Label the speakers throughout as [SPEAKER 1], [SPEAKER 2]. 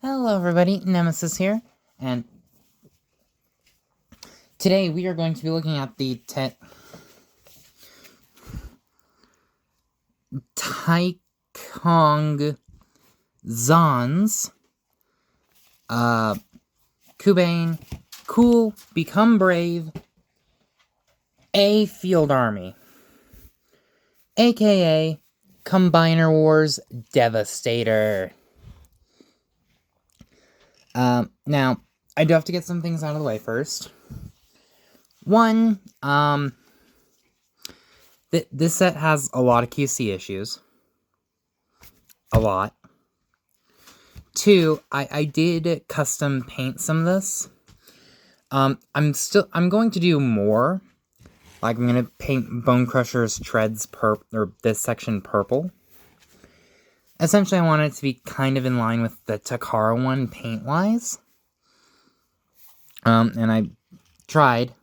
[SPEAKER 1] Hello everybody, Nemesis here, and today we are going to be looking at the Taikong Zan's Kubain Cool Become Brave A Field Army, aka Combiner Wars Devastator. Now, I do have to get some things out of the way first. One, this set has a lot of QC issues. A lot. Two, I did custom paint some of this. I'm going to do more. Like, I'm gonna paint Bone Crusher's treads or this section purple. Essentially, I want it to be kind of in line with the Takara one paint-wise. And I tried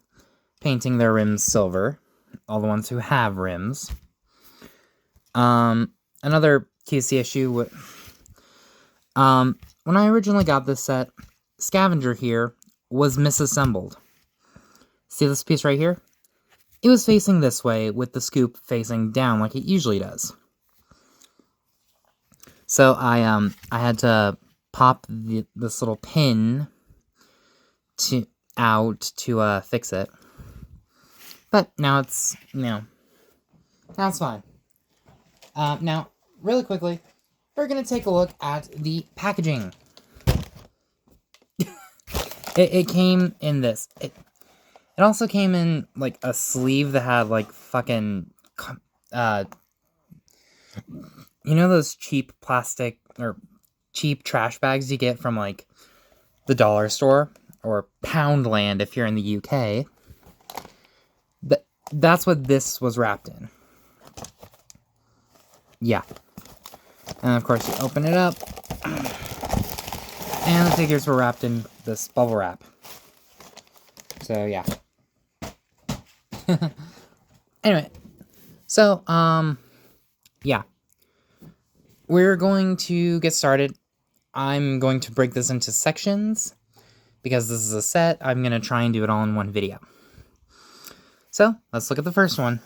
[SPEAKER 1] painting their rims silver. All the ones who have rims. Another QC issue with... when I originally got this set, Scavenger here was misassembled. See this piece right here? It was facing this way with the scoop facing down like it usually does. So I had to pop this little pin out to fix it. But now it's, now it's fine. Now, really quickly, we're going to take a look at the packaging. it came in this. It also came in, like, a sleeve that had, like, fucking, you know those cheap plastic, or cheap trash bags you get from, like, the dollar store? Or Poundland if you're in the UK. That's what this was wrapped in. Yeah. And of course you open it up. And the figures were wrapped in this bubble wrap. So yeah. Anyway. So, yeah. We're going to get started. I'm going to break this into sections. Because this is a set, I'm going to try and do it all in one video. So, let's look at the first one.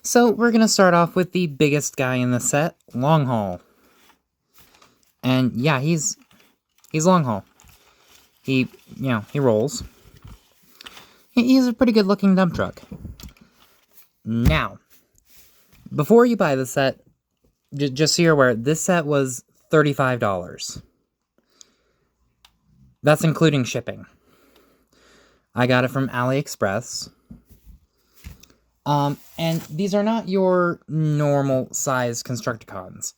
[SPEAKER 1] So, we're going to start off with the biggest guy in the set, Long Haul. And yeah, he's Long Haul. He rolls. He's a pretty good looking dump truck. Now, before you buy the set, just so you're aware, this set was $35. That's including shipping. I got it from AliExpress. And these are not your normal size Constructicons.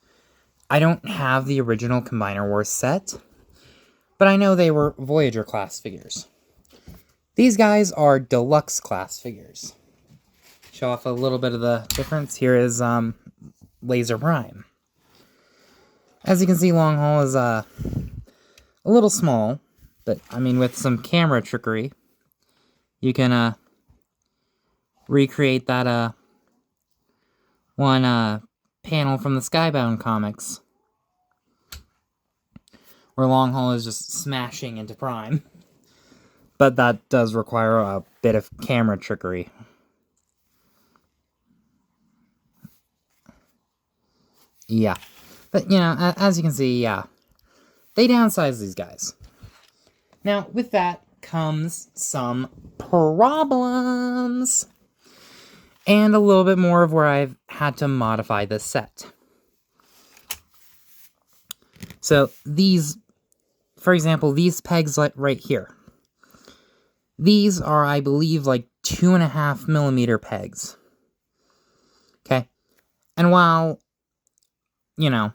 [SPEAKER 1] I don't have the original Combiner Wars set, but I know they were Voyager class figures. These guys are deluxe class figures. Show off a little bit of the difference. Here is Laser Prime. As you can see, Long Haul is a little small. But, I mean, with some camera trickery, you can, recreate that, one, panel from the Skybound comics. Where Long Haul is just smashing into Prime. But that does require a bit of camera trickery. Yeah. But, you know, as you can see, yeah. They downsized these guys. Now, with that comes some problems. And a little bit more of where I've had to modify this set. So, these, for example, these pegs right here. These are, I believe, like 2.5 millimeter pegs. Okay? And while, you know,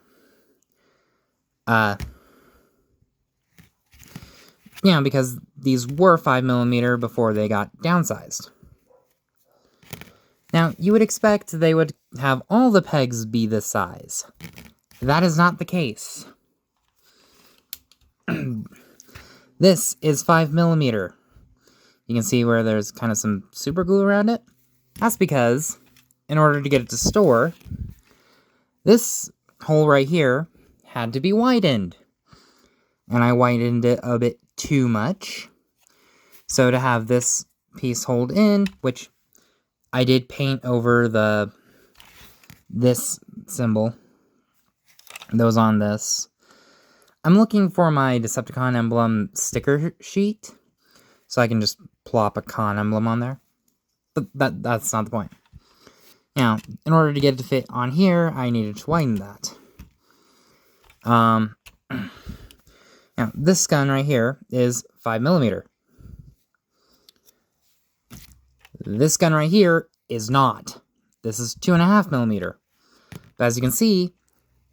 [SPEAKER 1] because these were 5mm before they got downsized. Now, you would expect they would have all the pegs be this size. That is not the case. This is 5mm. You can see where there's kind of some super glue around it. That's because, in order to get it to store, this hole right here had to be widened. And I widened it a bit too much. So to have this piece hold in, which I did paint over this symbol that was on this. I'm looking for my Decepticon emblem sticker sheet, so I can just plop a con emblem on there. But that's not the point. Now, in order to get it to fit on here, I needed to widen that. Now, this gun right here is 5mm. This gun right here is not. This is 2.5mm. But as you can see,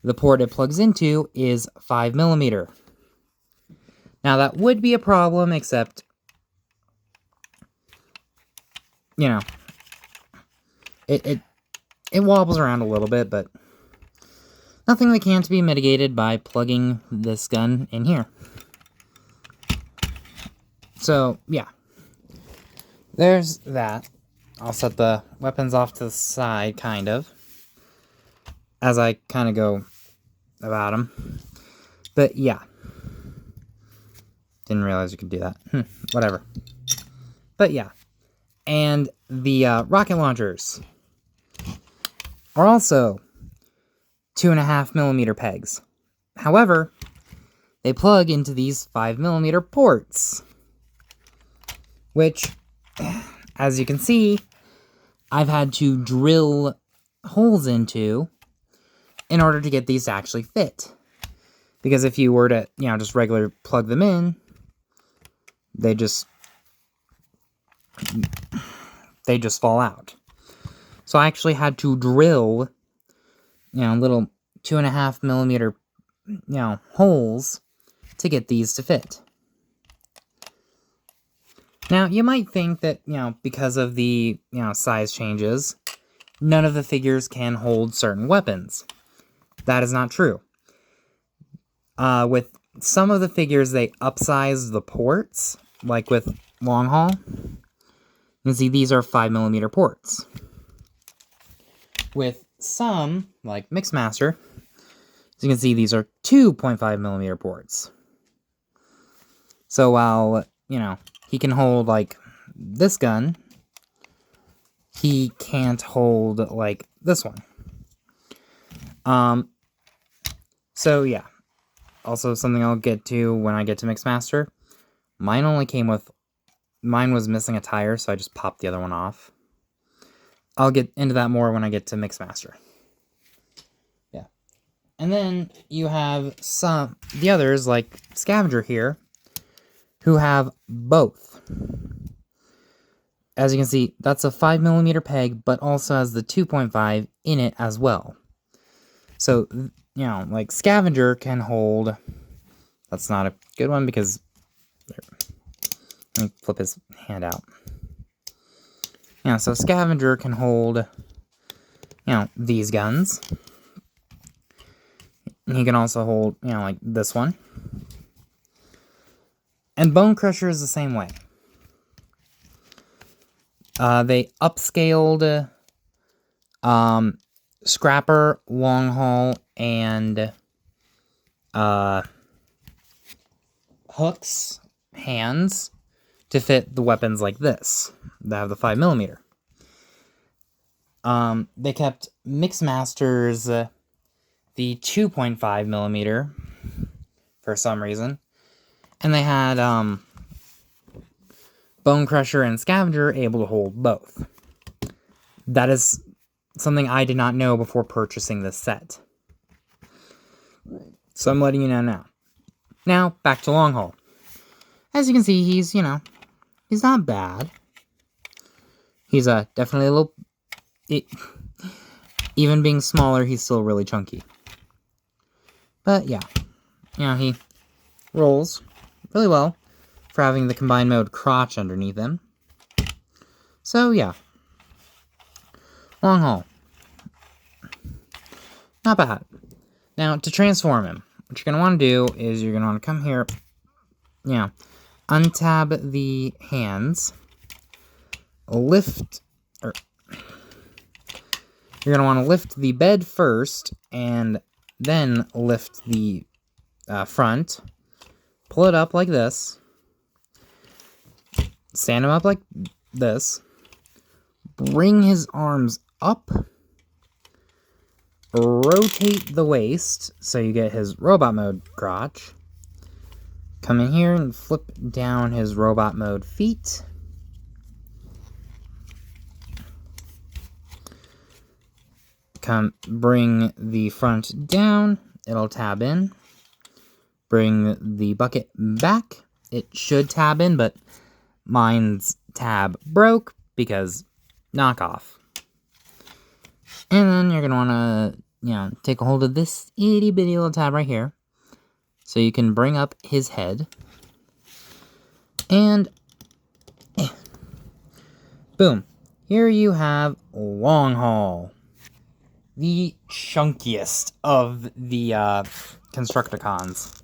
[SPEAKER 1] the port it plugs into is 5mm. Now, that would be a problem, except, you know, it wobbles around a little bit, but nothing that can't be mitigated by plugging this gun in here. So, yeah. There's that. I'll set the weapons off to the side, kind of, as I kind of go about them. But, yeah. Didn't realize you could do that. Whatever. But, yeah. And the rocket launchers are also 2.5mm pegs. However, they plug into these 5mm ports, which, as you can see, I've had to drill holes into in order to get these to actually fit. Because if you were to, just regular plug them in, they just fall out. So I actually had to drill, little 2.5mm, holes to get these to fit. Now, you might think that, because of the, size changes, none of the figures can hold certain weapons. That is not true. With some of the figures, they upsize the ports, like with Long Haul. You can see these are 5mm ports. With some, like Mixmaster, as you can see, these are 2.5mm ports. So while, he can hold, like, this gun, he can't hold, like, this one. So, yeah. Also, something I'll get to when I get to Mixmaster. Mine was missing a tire, so I just popped the other one off. I'll get into that more when I get to Mixmaster. Yeah. And then you have the others, like Scavenger here, who have both. As you can see, that's a 5mm peg, but also has the 2.5 in it as well. So, like Scavenger can hold... That's not a good one because... Let me flip his hand out. Yeah, so Scavenger can hold, these guns. And he can also hold, like this one. And Bone Crusher is the same way. They upscaled Scrapper, Long Haul, and Hook's hands to fit the weapons like this, that have the 5mm. They kept Mixmaster's the 2.5mm for some reason. And they had Bone Crusher and Scavenger able to hold both. That is something I did not know before purchasing this set. So I'm letting you know now. Now, back to Long Haul. As you can see, he's, he's not bad. He's definitely a little... even being smaller, he's still really chunky. But, yeah. He rolls really well for having the combined mode crotch underneath him. So, yeah. Long Haul. Not bad. Now, to transform him, what you're going to want to do is you're going to want to come here, untab the hands, you're going to want to lift the bed first, and then lift the front, pull it up like this, stand him up like this, bring his arms up, rotate the waist so you get his robot mode crotch, come in here and flip down his robot mode feet, bring the front down, it'll tab in, bring the bucket back, it should tab in, but mine's tab broke because knockoff. And then you're going to want to, take a hold of this itty bitty little tab right here, so you can bring up his head, and boom, here you have Long Haul, the chunkiest of the Constructicons.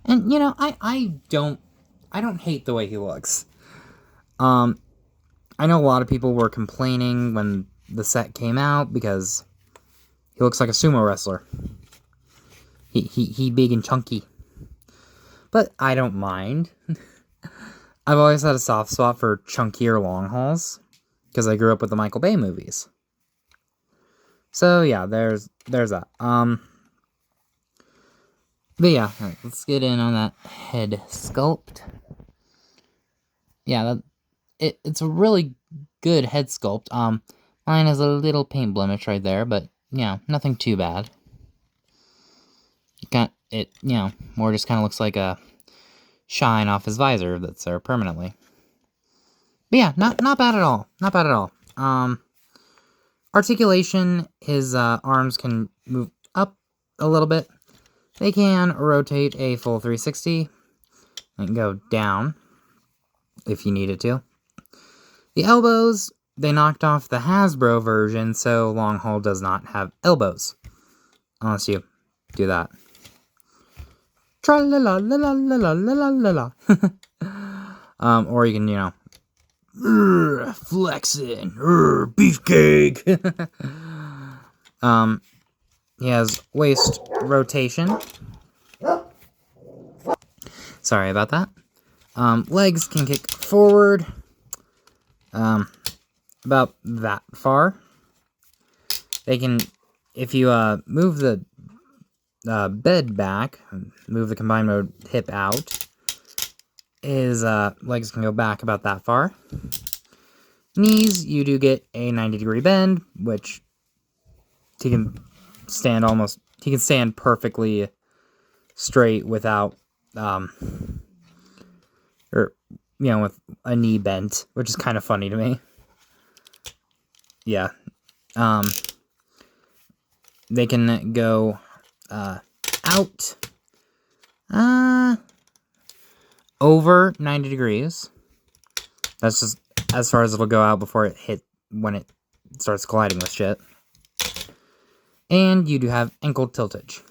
[SPEAKER 1] And I don't hate the way he looks. I know a lot of people were complaining when the set came out because he looks like a sumo wrestler. He big and chunky. But I don't mind. I've always had a soft spot for chunkier long hauls because I grew up with the Michael Bay movies. So yeah, there's that. But yeah, right, let's get in on that head sculpt. Yeah, it's a really good head sculpt. Mine has a little paint blemish right there, but nothing too bad. More just kind of looks like a shine off his visor that's there permanently. But yeah, not bad at all. Not bad at all. Articulation, his arms can move up a little bit. They can rotate a full 360 and go down if you needed to. The elbows, they knocked off the Hasbro version, so Long Haul does not have elbows. Unless you do that. Tra-la-la-la-la-la-la-la-la-la. Or you can, flexing, beefcake. He has waist rotation. Sorry about that. Legs can kick forward. About that far. They can, if you move the bed back, move the combined mode hip out, his legs can go back about that far. Knees, you do get a 90-degree bend, which he can stand perfectly straight without, with a knee bent, which is kind of funny to me. Yeah. They can go out over 90 degrees. That's just as far as it'll go out before when it starts colliding with shit. And you do have ankle tiltage.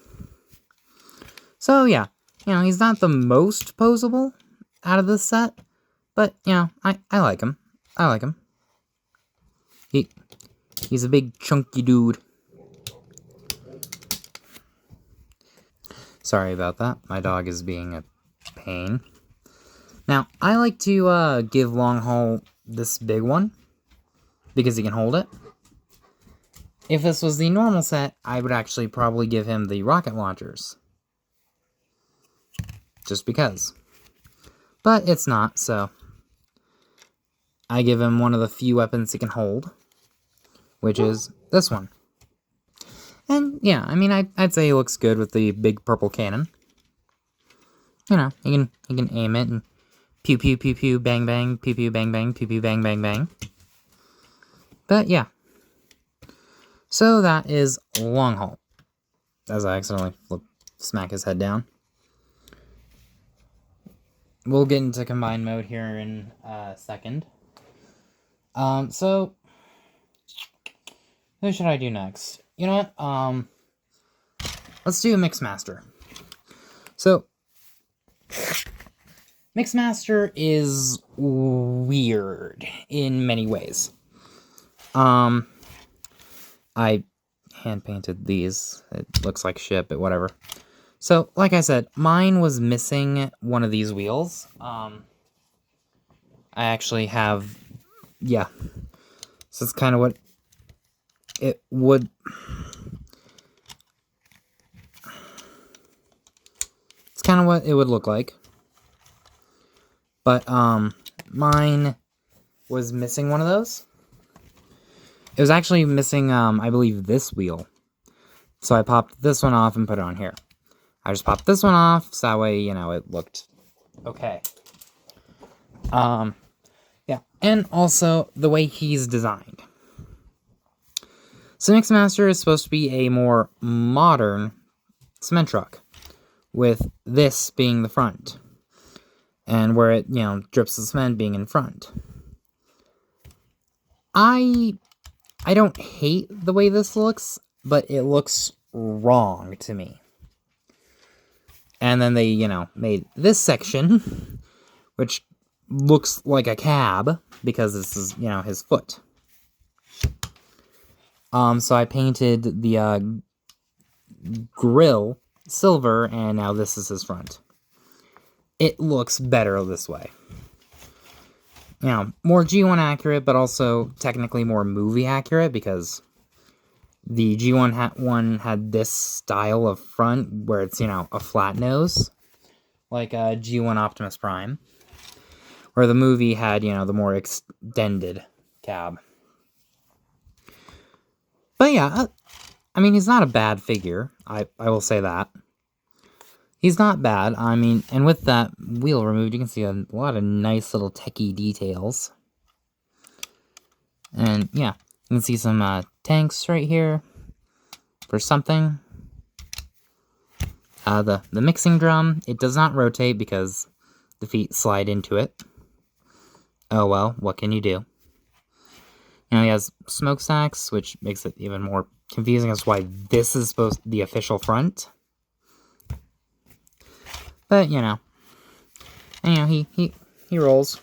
[SPEAKER 1] So yeah, he's not the most posable out of this set, but I like him. I like him. He's a big chunky dude. Sorry about that. My dog is being a pain. Now, I like to give Long Haul this big one because he can hold it. If this was the normal set, I would actually probably give him the rocket launchers. Just because. But it's not, so I give him one of the few weapons he can hold, which is this one. And yeah, I'd say he looks good with the big purple cannon. He can aim it and pew pew pew pew bang bang pew pew bang bang pew pew bang bang bang. But yeah. So that is Long Haul. As I accidentally smack his head down. We'll get into combined mode here in a second. So who should I do next? You know what? Let's do a Mixmaster. So Mixmaster is weird in many ways. I hand-painted these. It looks like shit, but whatever. So, like I said, mine was missing one of these wheels. I actually have... Yeah. So it's kind of what it would... It's kind of what it would look like. But, mine was missing one of those. It was actually missing, I believe, this wheel. So I popped this one off and put it on here. I just popped this one off, so that way, you know, it looked okay. Yeah. And also, the way he's designed. So Mixmaster is supposed to be a more modern cement truck, with this being the front. And where it, you know, drips the cement being in front. I don't hate the way this looks, but it looks wrong to me. And then they, you know, made this section, which looks like a cab, because this is, you know, his foot. So I painted the grill silver, and now this is his front. It looks better this way. You know, more G1 accurate, but also technically more movie accurate, because the G1 one had this style of front where it's, you know, a flat nose, like a G1 Optimus Prime, where the movie had, you know, the more extended cab. But yeah, I mean, he's not a bad figure, I will say that. He's not bad. I mean, and with that wheel removed, you can see a lot of nice little techie details. And yeah, you can see some tanks right here for something. The mixing drum, it does not rotate because the feet slide into it. Oh well, what can you do? You know, he has smokestacks, which makes it even more confusing as to why this is supposed to be the official front. But, you know, he rolls.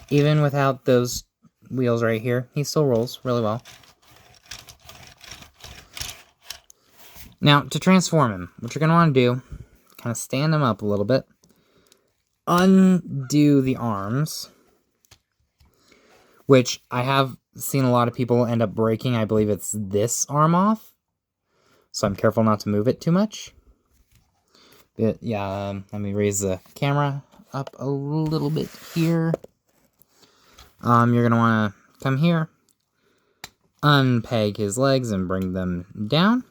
[SPEAKER 1] Even without those wheels right here, he still rolls really well. Now, to transform him, what you're going to want to do, kind of stand him up a little bit. Undo the arms, which I have seen a lot of people end up breaking. I believe it's this arm off. So I'm careful not to move it too much. But yeah, let me raise the camera up a little bit here. You're going to want to come here, unpeg his legs and bring them down.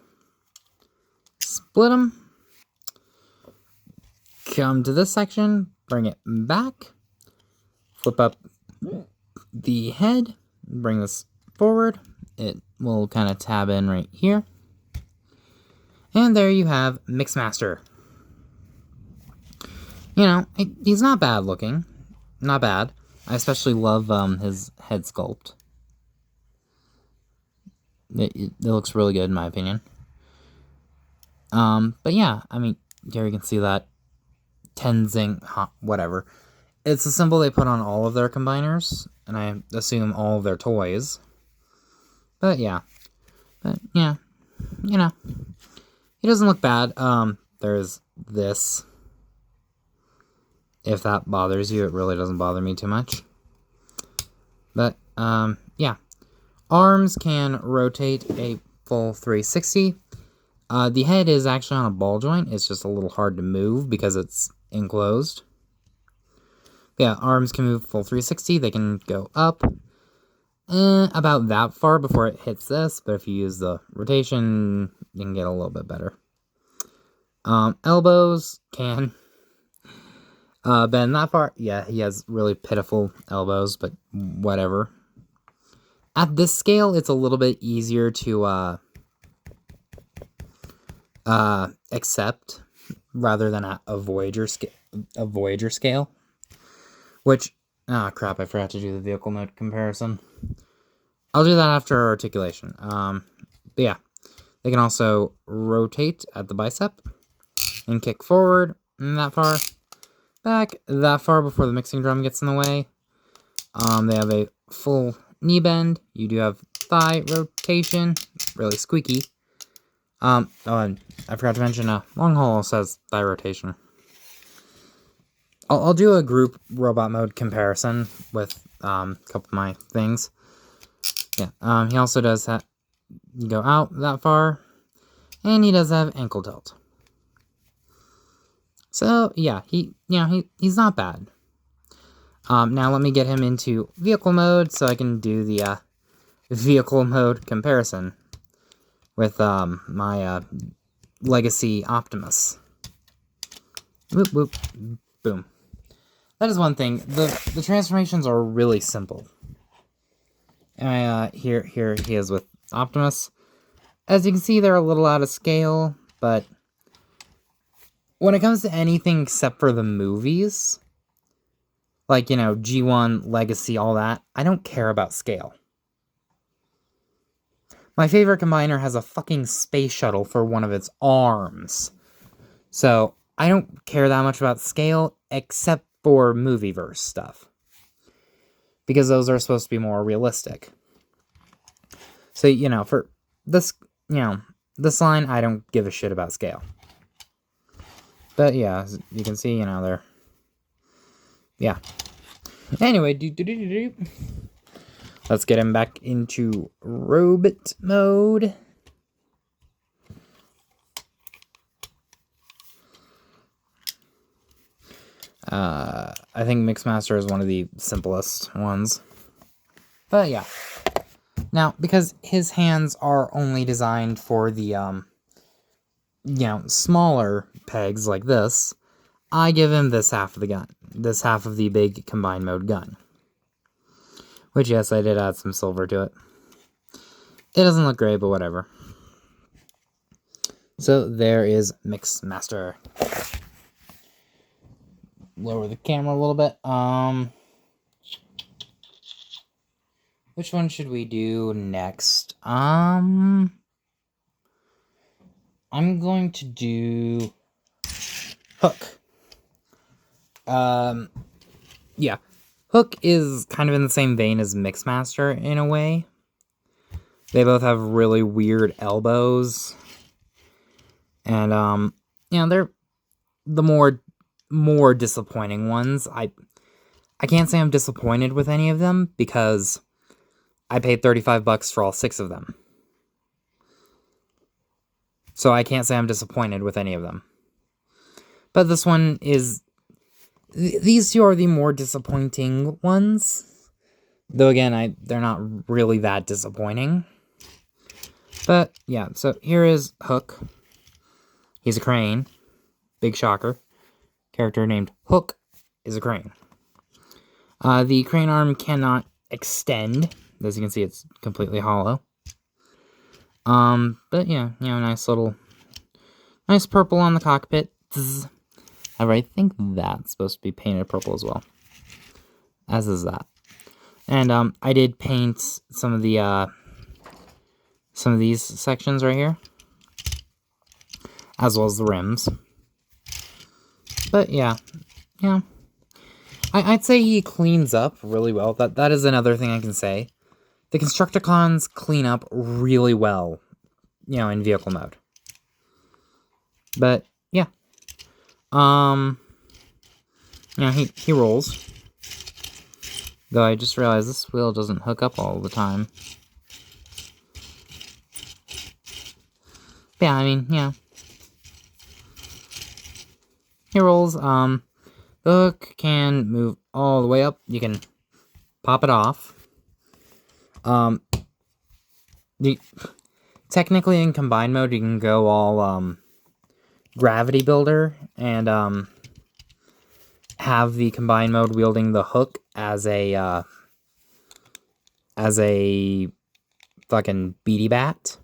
[SPEAKER 1] Split them. Come to this section, bring it back. Flip up the head, bring this forward. It will kind of tab in right here. And there you have Mixmaster. You know, he's not bad looking. Not bad. I especially love his head sculpt. It looks really good in my opinion. But yeah, I mean, here you can see that Tenzing, whatever. It's a symbol they put on all of their combiners, and I assume all of their toys. But yeah. But yeah, you know, he doesn't look bad. There's this. If that bothers you, it really doesn't bother me too much. But, yeah. Arms can rotate a full 360. The head is actually on a ball joint. It's just a little hard to move because it's enclosed. Yeah, arms can move full 360. They can go up about that far before it hits this. But if you use the rotation, you can get a little bit better. Elbows can... bend that far. Yeah, he has really pitiful elbows, but whatever. At this scale, it's a little bit easier to accept rather than a Voyager scale. Which, crap, I forgot to do the vehicle mode comparison. I'll do that after articulation. But yeah, they can also rotate at the bicep and kick forward that far. Back that far before the mixing drum gets in the way. They have a full knee bend. You do have thigh rotation, really squeaky. Oh, and I forgot to mention, long haul says thigh rotation. I'll do a group robot mode comparison with a couple of my things. Yeah, he also does go out that far, and he does have ankle tilt. So yeah, he's not bad. Now let me get him into vehicle mode so I can do the vehicle mode comparison with my Legacy Optimus. Whoop whoop, boom. That is one thing. The transformations are really simple. Here he is with Optimus. As you can see, they're a little out of scale, but when it comes to anything except for the movies, like, G1, Legacy, all that, I don't care about scale. My favorite Combiner has a fucking space shuttle for one of its arms. So, I don't care that much about scale, except for movieverse stuff. Because those are supposed to be more realistic. So, for this, this line, I don't give a shit about scale. But yeah, as you can see, they're... Yeah. Anyway, let's get him back into robot mode. I think Mixmaster is one of the simplest ones. But yeah. Now, because his hands are only designed for the, smaller pegs like this, I give him this half of the gun. This half of the big combined mode gun. Which, yes, I did add some silver to it. It doesn't look great, but whatever. So, there is Mixmaster. Lower the camera a little bit. Which one should we do next? I'm going to do Hook. Yeah. Hook is kind of in the same vein as Mixmaster in a way. They both have really weird elbows. And, they're the more disappointing ones. I can't say I'm disappointed with any of them because I paid $35 for all 6 of them. So I can't say I'm disappointed with any of them. But this one is... These two are the more disappointing ones. Though again, they're not really that disappointing. But yeah, so here is Hook. He's a crane. Big shocker. Character named Hook is a crane. The crane arm cannot extend. As you can see, it's completely hollow. But yeah, nice purple on the cockpit. However, I think that's supposed to be painted purple as well. As is that. And, I did paint some of these sections right here. As well as the rims. But yeah. I'd say he cleans up really well. That is another thing I can say. The Constructicons clean up really well, in vehicle mode. But yeah. He rolls. Though I just realized this wheel doesn't hook up all the time. But yeah, He rolls. The hook can move all the way up. You can pop it off. Technically in combined mode, you can go all, gravity builder and, have the combined mode wielding the hook as a fucking beady bat.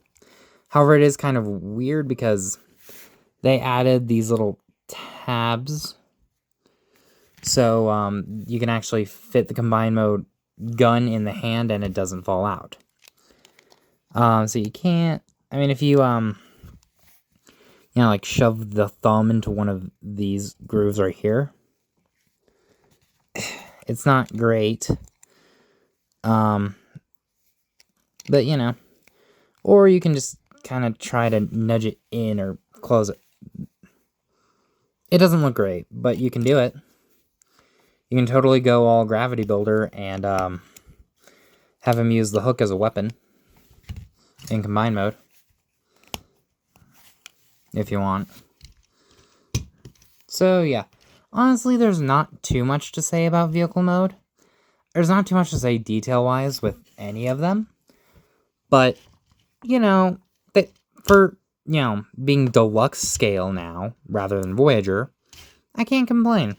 [SPEAKER 1] However, it is kind of weird because they added these little tabs. So, you can actually fit the combined mode gun in the hand and it doesn't fall out. So you can't... if you, like shove the thumb into one of these grooves right here, it's not great. But, you know, or you can just kind of try to nudge it in or close it. It doesn't look great, but you can do it. You can totally go all gravity builder and have him use the hook as a weapon in combine mode, if you want. So, yeah. Honestly, there's not too much to say about vehicle mode. There's not too much to say detail-wise with any of them. But, you know, for, you know, being deluxe scale now, rather than Voyager, I can't complain.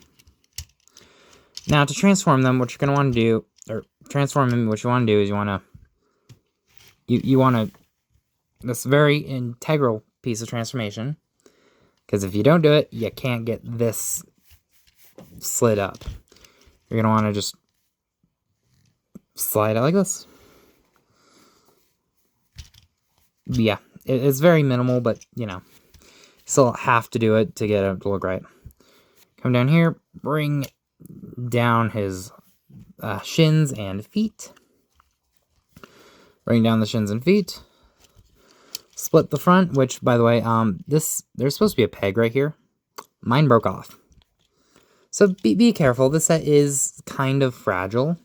[SPEAKER 1] Now, to transform them, what you're going to want to do, or transform them, what you want to do is you want to, this very integral piece of transformation, because if you don't do it, you can't get this slid up. You're going to want to just slide it like this. Yeah, it's very minimal, but, you know, still have to do it to get it to look right. Come down here, bring down his shins and feet. Bring down the shins and feet. Split the front, which, by the way, there's supposed to be a peg right here. Mine broke off. So be careful. This set is kind of fragile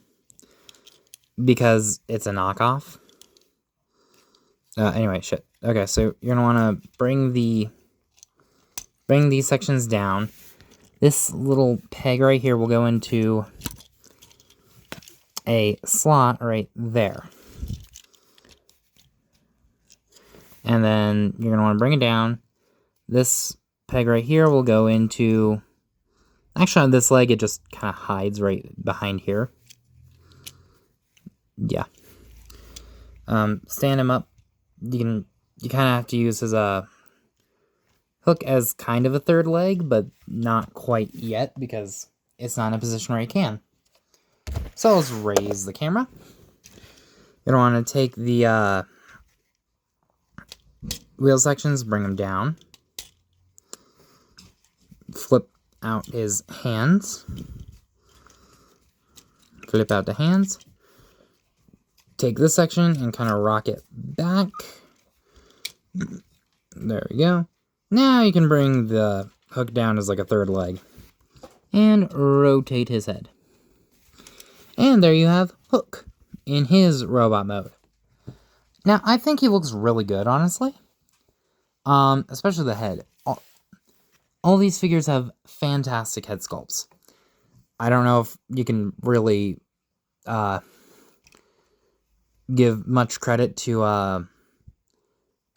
[SPEAKER 1] because it's a knockoff. Anyway, shit. Okay, so you're gonna want to bring these sections down. This little peg right here will go into a slot right there. And then you're going to want to bring it down. This peg right here will go into... Actually, on this leg, it just kind of hides right behind here. Yeah. Stand him up. You kind of have to use his hook as kind of a third leg, but not quite yet because it's not in a position where he can. So let's raise the camera. You're going to want to take the wheel sections, bring them down. Flip out his hands. Flip out the hands. Take this section and kind of rock it back. There we go. Now you can bring the hook down as like a third leg. And rotate his head. And there you have Hook in his robot mode. Now, I think he looks really good, honestly. Especially the head. All these figures have fantastic head sculpts. I don't know if you can really give much credit to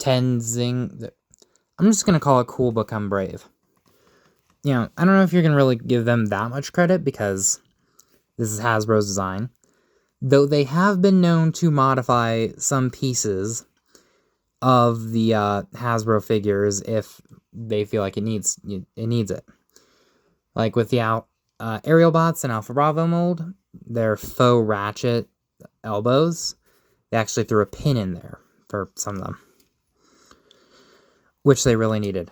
[SPEAKER 1] Tenzing. I'm just going to call it Cool Become Brave. You know, I don't know if you're going to really give them that much credit because this is Hasbro's design. Though they have been known to modify some pieces of the Hasbro figures if they feel like it needs it. Like with the Aerial Bots and Alpha Bravo mold, their faux ratchet elbows, they actually threw a pin in there for some of them, which they really needed.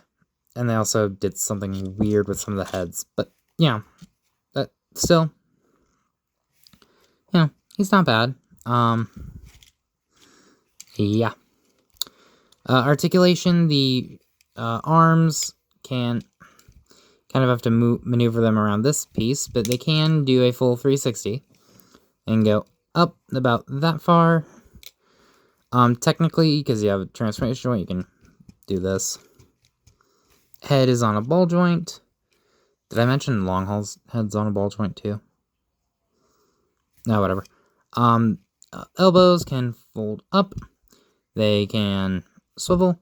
[SPEAKER 1] And they also did something weird with some of the heads. But, yeah, but still, you know, he's not bad. Yeah. Articulation, the arms can kind of have to maneuver them around this piece, but they can do a full 360 and go up about that far. Technically, because you have a transformation joint, you can do this. Head is on a ball joint. Did I mention long haul's head's on a ball joint too? No, whatever. Elbows can fold up. They can swivel.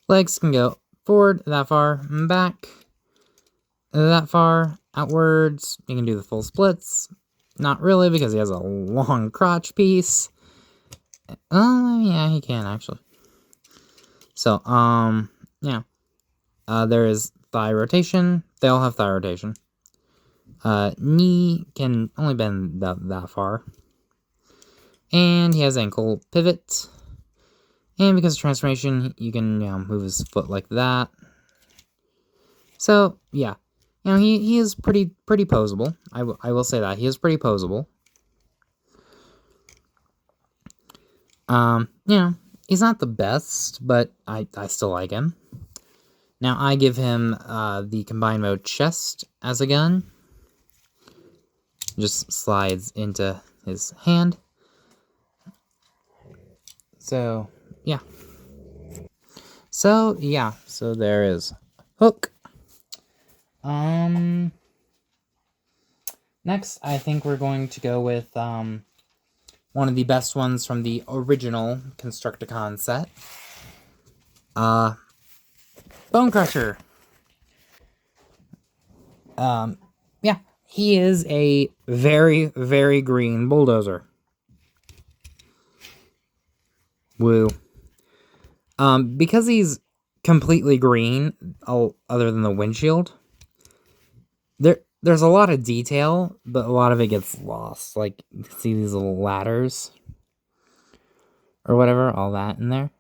[SPEAKER 1] Legs can go forward, that far, back, that far, outwards. You can do the full splits. Not really, because he has a long crotch piece. Oh, yeah, he can, actually. So, yeah. There is thigh rotation. They all have thigh rotation. Knee can only bend that far. And he has ankle pivot. And because of transformation, you can, you know, move his foot like that. So, yeah. You know, he is pretty posable. I will say that. He is pretty posable. You know, he's not the best, but I still like him. Now I give him the combined mode chest as a gun. Just slides into his hand. So yeah. So there is Hook. Next, I think we're going to go with one of the best ones from the original Constructicon set. Bone Crusher. Yeah, he is a very, very green bulldozer. Woo. Because he's completely green, other than the windshield, there's a lot of detail, but a lot of it gets lost. Like, you can see these little ladders, or whatever, all that in there.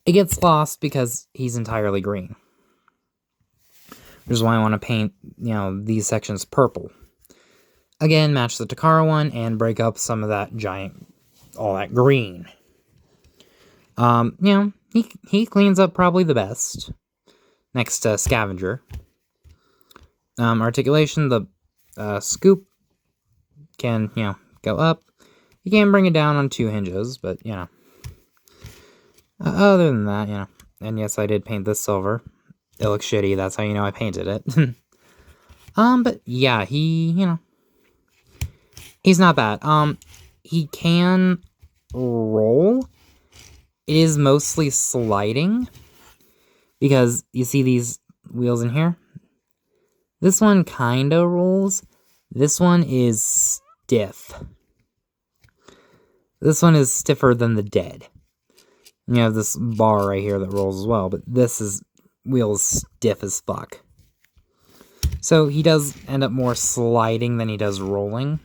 [SPEAKER 1] It gets lost because he's entirely green. Which is why I want to paint, these sections purple. Again, match the Takara one, and break up some of that all that green. He cleans up probably the best, next to Scavenger. Articulation, the scoop can, go up. You can bring it down on 2 hinges, but, other than that, and yes, I did paint this silver. It looks shitty, that's how you know I painted it. But yeah, he's not bad. He can roll. It is mostly sliding, because you see these wheels in here? This one kinda rolls. This one is stiff. This one is stiffer than the dead. You have this bar right here that rolls as well, but this wheel is stiff as fuck. So he does end up more sliding than he does rolling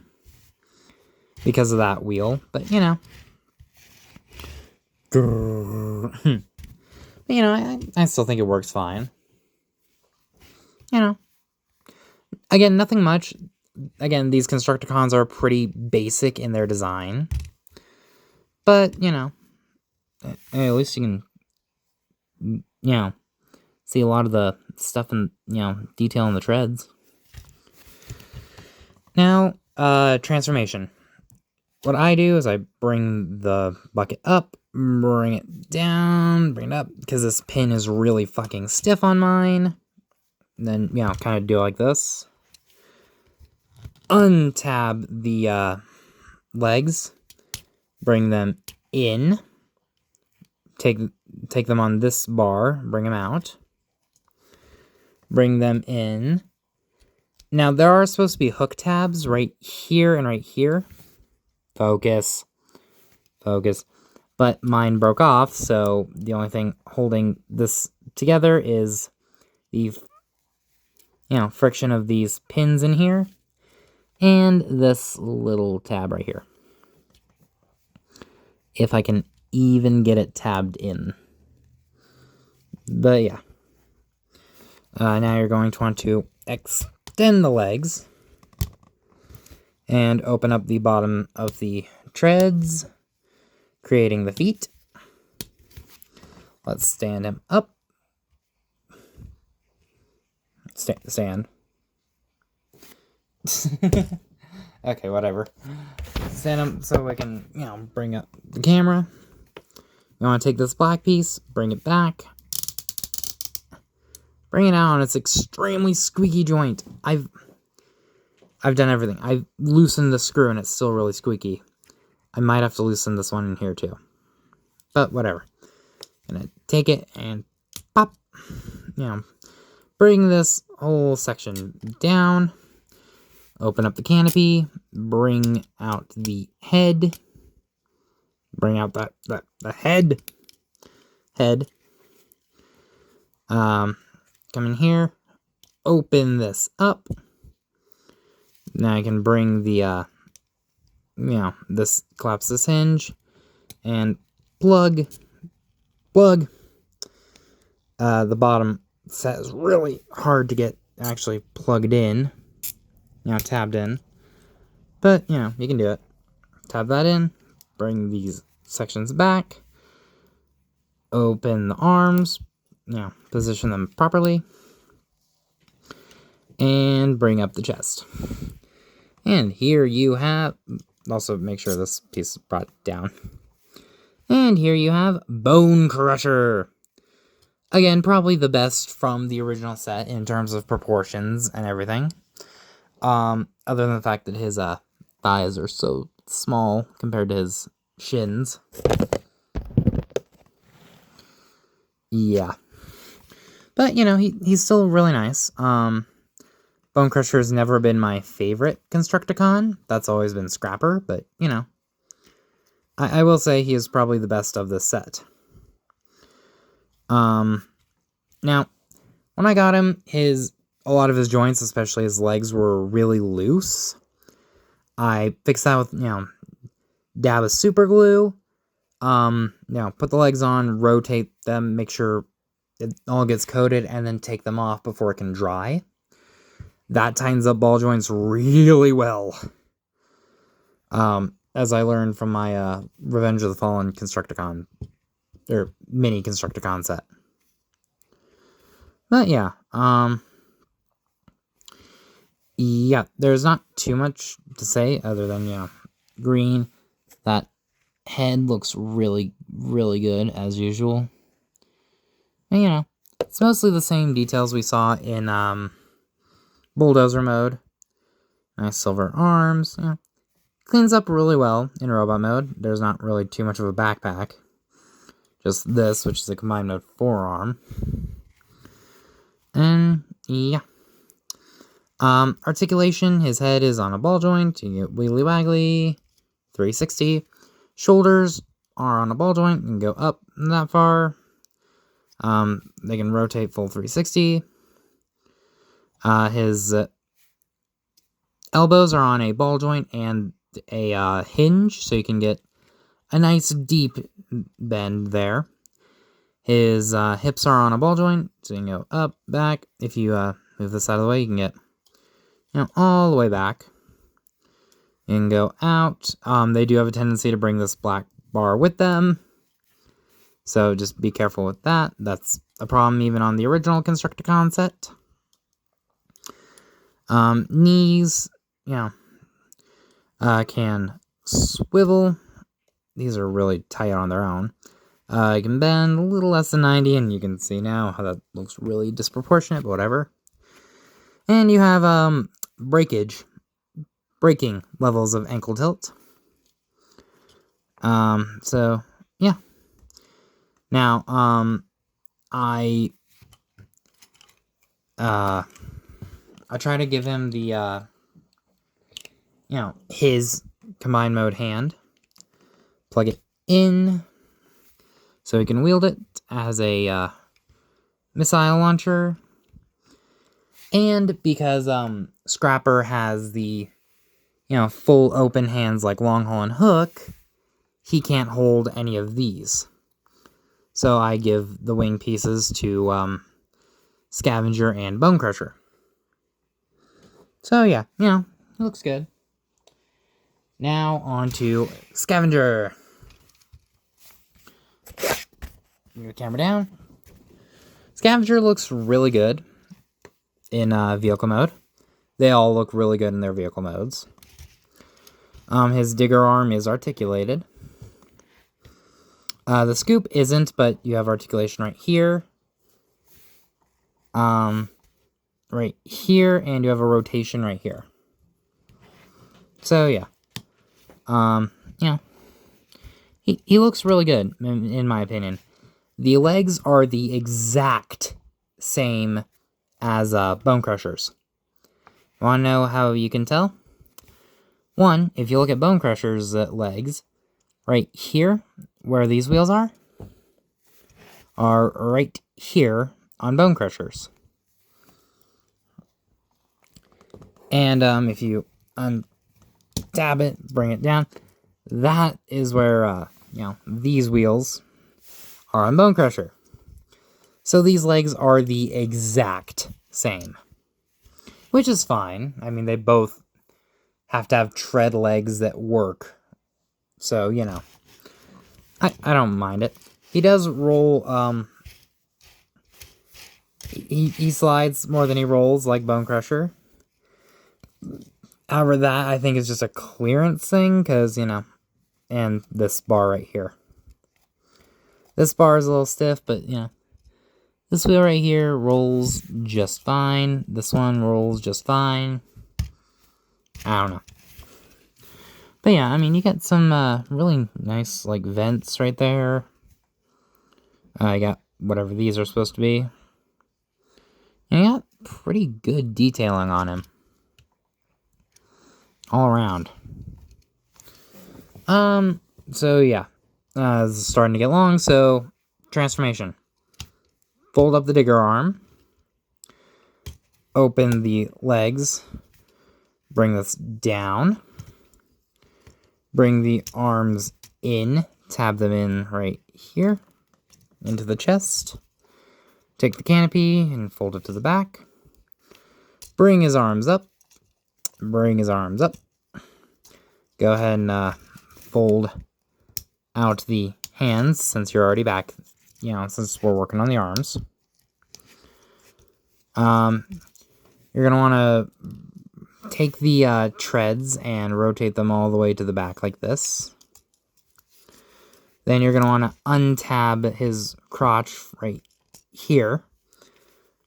[SPEAKER 1] because of that wheel, but I still think it works fine. Again, nothing much. Again, these Constructicons are pretty basic in their design. But, at least you can, see a lot of the stuff and, detail in the treads. Now, transformation. What I do is I bring the bucket up, bring it down, bring it up, because this pin is really fucking stiff on mine. Then, kind of do it like this. Untab the legs, bring them in, take them on this bar, bring them out, bring them in. Now, there are supposed to be hook tabs right here and right here. Focus. But mine broke off, so the only thing holding this together is the, friction of these pins in here, and this little tab right here. If I can even get it tabbed in. But yeah. Now you're going to want to extend the legs and open up the bottom of the treads, creating the feet. Let's stand him up. Stand. Okay, whatever. Stand him so we can, bring up the camera. You want to take this black piece, bring it back. Bring it out on its extremely squeaky joint. I've done everything. I've loosened the screw and it's still really squeaky. I might have to loosen this one in here too. But whatever. Gonna take it and pop. Bring this whole section down. Open up the canopy. Bring out the head. Bring out the head. Come in here. Open this up. Now I can bring the, collapse this hinge, and plug. The bottom set is really hard to get actually plugged in, tabbed in, but, you can do it. Tab that in, bring these sections back. Open the arms. Position them properly. And bring up the chest. And here you have... Also, make sure this piece is brought down. And here you have Bone Crusher. Again, probably the best from the original set in terms of proportions and everything. Other than the fact that his thighs are so small compared to his shins. Yeah. But, he's still really nice. Bone Crusher has never been my favorite Constructicon. That's always been Scrapper, but, I will say he is probably the best of this set. Now, when I got him, a lot of his joints, especially his legs, were really loose. I fixed that with, dab of super glue. Put the legs on, rotate them, make sure it all gets coated, and then take them off before it can dry. That tightens up ball joints really well. As I learned from my Revenge of the Fallen Constructicon, or mini Constructicon set. But yeah, there's not too much to say other than, green. That head looks really, really good as usual. And, it's mostly the same details we saw in Bulldozer mode. Nice silver arms. Cleans up really well in robot mode. There's not really too much of a backpack. Just this, which is a combined mode forearm. And, yeah. Articulation, his head is on a ball joint. You get wiggly waggly, 360. Shoulders are on a ball joint and go up that far. They can rotate full 360. His elbows are on a ball joint and a hinge, so you can get a nice deep bend there. His hips are on a ball joint, so you can go up, back. If you move this out of the way, you can get all the way back. You can go out. They do have a tendency to bring this black bar with them, so just be careful with that. That's a problem even on the original Constructicon set. Knees, can swivel. These are really tight on their own. You can bend a little less than 90, and you can see now how that looks really disproportionate, but whatever. And you have breaking levels of ankle tilt. So yeah. Now, I try to give him the his combined mode hand. Plug it in so he can wield it as a missile launcher. And because Scrapper has the full open hands like Longhorn and Hook, he can't hold any of these. So I give the wing pieces to Scavenger and Bone Crusher. So yeah, it looks good. Now on to Scavenger. Your camera down. Scavenger looks really good in vehicle mode. They all look really good in their vehicle modes. His digger arm is articulated. The scoop isn't, but you have articulation right here. Right here, and you have a rotation right here. So yeah. He looks really good, in my opinion. The legs are the exact same as Bone Crusher's. You want to know how you can tell? One, if you look at Bone Crusher's legs, right here, where these wheels are right here on Bone Crusher's. And if you untap it, bring it down, that is where, these wheels are on Bone Crusher. So these legs are the exact same. Which is fine. I mean, they both have to have tread legs that work. So, I don't mind it. He does roll, he slides more than he rolls, like Bone Crusher. However, that I think is just a clearance thing, because, you know, and this bar right here. This bar is a little stiff, but, you know, this wheel right here rolls just fine. This one rolls just fine. I don't know. But yeah, I mean, you got some really nice, like, vents right there. I got whatever these are supposed to be. And you got pretty good detailing on him. All around. So yeah. This is starting to get long, so transformation. Fold up the digger arm. Open the legs. Bring this down. Bring the arms in. Tab them in right here. Into the chest. Take the canopy and fold it to the back. Bring his arms up. Bring his arms up. Go ahead and fold out the hands since you're already back, you know, since we're working on the arms. You're going to want to take the treads and rotate them all the way to the back like this. Then you're going to want to untab his crotch right here.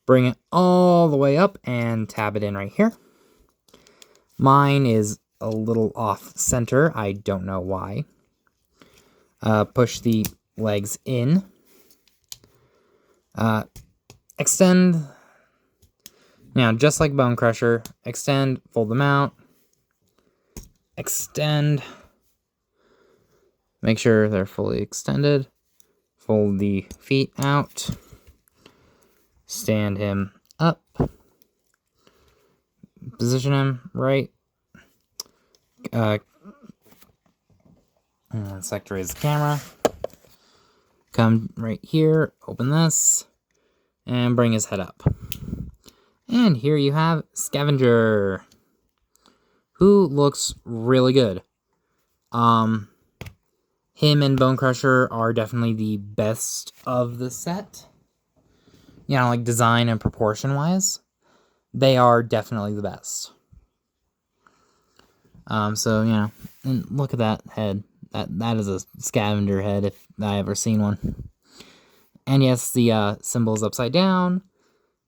[SPEAKER 1] Bring it all the way up and tab it in right here. Mine is a little off center. I don't know why. Push the legs in. Extend. Now, just like Bone Crusher, extend, fold them out. Extend. Make sure they're fully extended. Fold the feet out. Stand him up. Position him right. Select to raise the camera. Come right here, open this, and bring his head up. And here you have Scavenger, who looks really good. Him and Bone Crusher are definitely the best of the set. You know, like design and proportion-wise. They are definitely the best. So, you know, and look at that head. That is a Scavenger head, if I ever seen one. And yes, the symbol is upside down,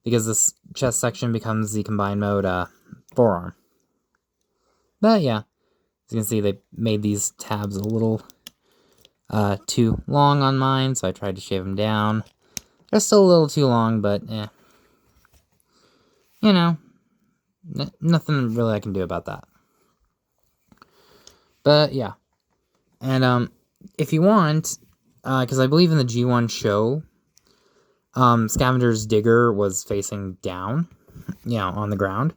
[SPEAKER 1] because this chest section becomes the combined mode forearm. But yeah, as you can see, they made these tabs a little too long on mine, so I tried to shave them down. They're still a little too long, but eh. You know, nothing really I can do about that. But yeah. And if you want, because I believe in the G1 show, Scavenger's digger was facing down, you know, on the ground.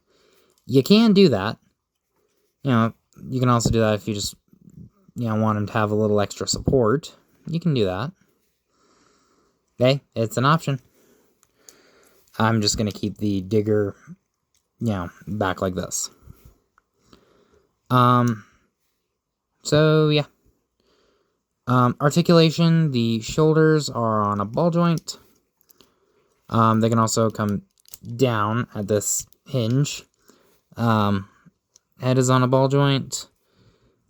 [SPEAKER 1] You can do that. You know, you can also do that if you just, you know, want him to have a little extra support. You can do that. Okay, it's an option. I'm just going to keep the digger, you know, back like this. So, yeah. Articulation, the shoulders are on a ball joint. They can also come down at this hinge. Head is on a ball joint.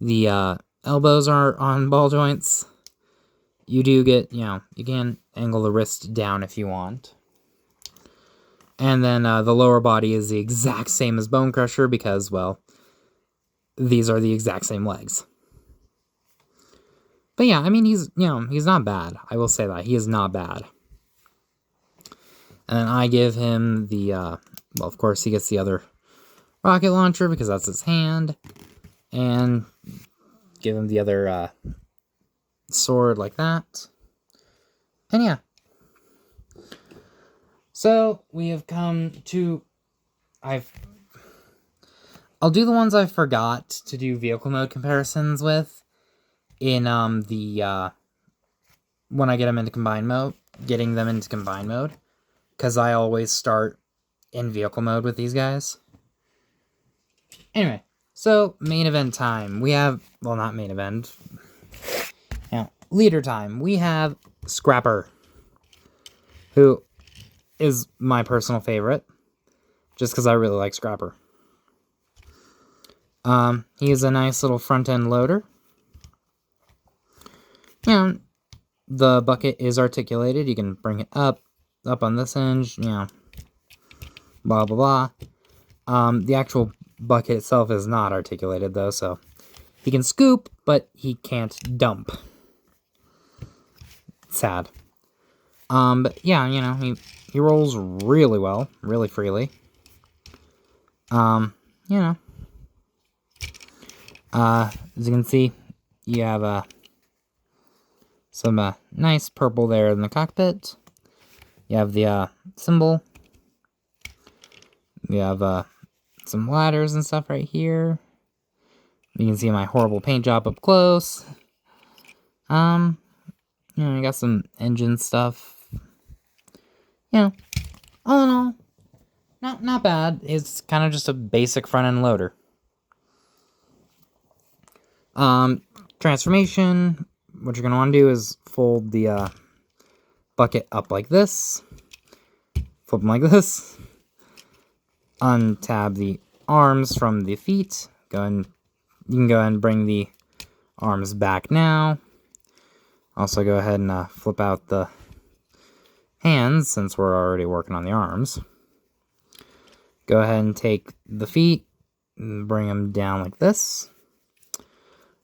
[SPEAKER 1] The elbows are on ball joints. You do get, you know, you can angle the wrist down if you want. And then the lower body is the exact same as Bone Crusher because, well, these are the exact same legs. But yeah, I mean, he's, you know, he's not bad. I will say that. He is not bad. And then I give him the, well, of course, he gets the other rocket launcher because that's his hand. And give him the other sword like that. And yeah. So, we have come to... I'll do the ones I forgot to do vehicle mode comparisons with in the when I get them into combined mode, getting them into combined mode, because I always start in vehicle mode with these guys. Anyway, so main event time. We have, well, not main event. Now, leader time. We have Scrapper, who is my personal favorite, just because I really like Scrapper. He is a nice little front-end loader. And the bucket is articulated. You can bring it up on this hinge, blah, blah, blah. The actual bucket itself is not articulated, though, so he can scoop, but he can't dump. Sad. But yeah, he rolls really well, really freely. As you can see, you have some nice purple there in the cockpit. You have the symbol. You have some ladders and stuff right here. You can see my horrible paint job up close. You got some engine stuff. All in all, not bad. It's kind of just a basic front-end loader. Transformation, what you're going to want to do is fold the bucket up like this. Flip them like this. Untab the arms from the feet. You can go ahead and bring the arms back now. Also go ahead and flip out the hands, since we're already working on the arms. Go ahead and take the feet and bring them down like this.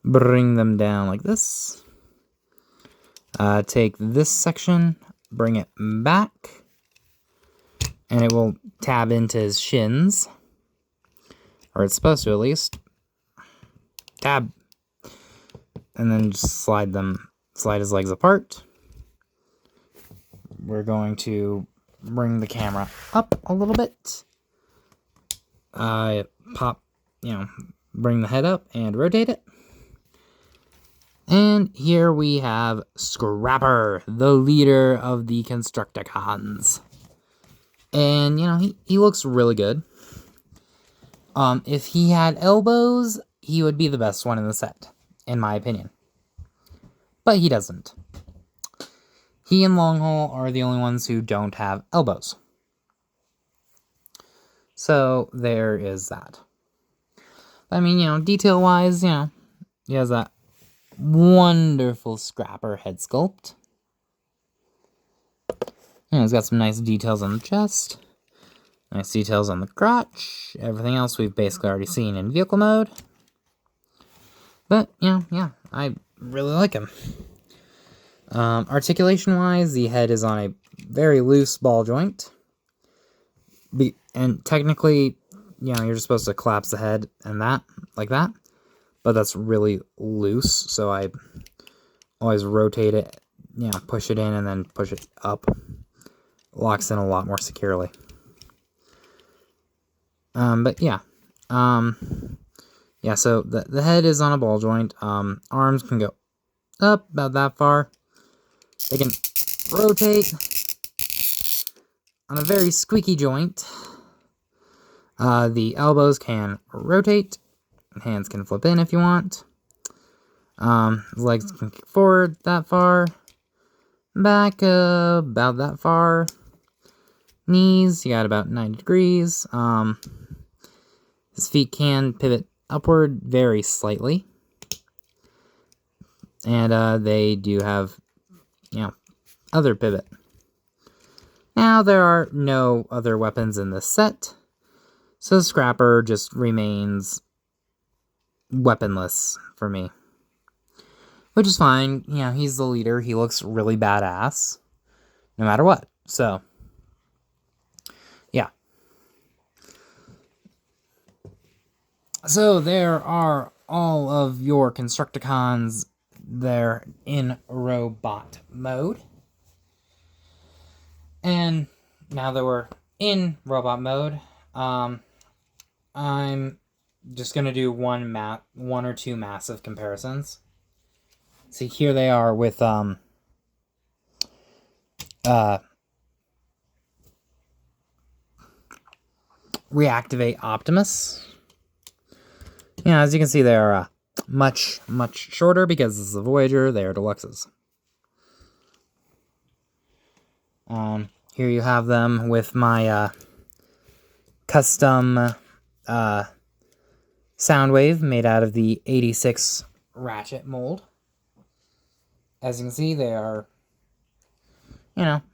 [SPEAKER 1] Bring them down like this. Take this section, bring it back, and it will tab into his shins. Or it's supposed to, at least. Tab. And then just slide his legs apart. We're going to bring the camera up a little bit. Bring the head up and rotate it. And here we have Scrapper, the leader of the Constructicons. And, he looks really good. If he had elbows, he would be the best one in the set, in my opinion. But he doesn't. He and Longhaul are the only ones who don't have elbows. So, there is that. I mean, detail-wise, he has that wonderful Scrapper head sculpt. He's got some nice details on the chest. Nice details on the crotch. Everything else we've basically already seen in vehicle mode. But, yeah, I really like him. Articulation-wise, the head is on a very loose ball joint. And technically, you're just supposed to collapse the head and like that. But that's really loose, so I always rotate it, push it in and then push it up. Locks in a lot more securely. But yeah. So the head is on a ball joint. Arms can go up about that far. They can rotate on a very squeaky joint. The elbows can rotate. Hands can flip in if you want. Legs can kick forward that far. Back about that far. Knees, you got about 90 degrees. His feet can pivot upward very slightly. And they do have, other pivot. Now, there are no other weapons in this set. So Scrapper just remains weaponless for me. Which is fine. He's the leader. He looks really badass. No matter what. So, yeah. So, there are all of your Constructicons there in robot mode. And now that we're in robot mode, I'm just going to do one or two massive comparisons. See, here they are with, Reactivate Optimus. As you can see, they're much shorter because this is a Voyager. They are deluxes. Here you have them with my custom Soundwave made out of the 86 ratchet mold. As you can see, they are,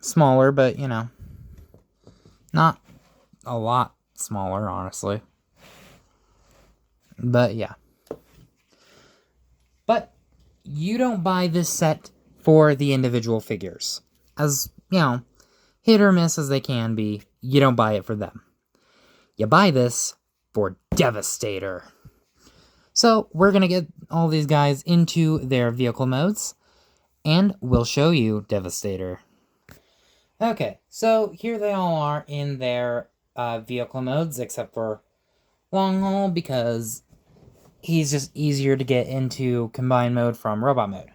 [SPEAKER 1] smaller, but, not a lot smaller, honestly. But, yeah. But you don't buy this set for the individual figures. As, hit or miss as they can be, you don't buy it for them. You buy this for Devastator. So, we're going to get all these guys into their vehicle modes, and we'll show you Devastator. Okay, so here they all are in their vehicle modes, except for Long Haul, because he's just easier to get into combined mode from robot mode.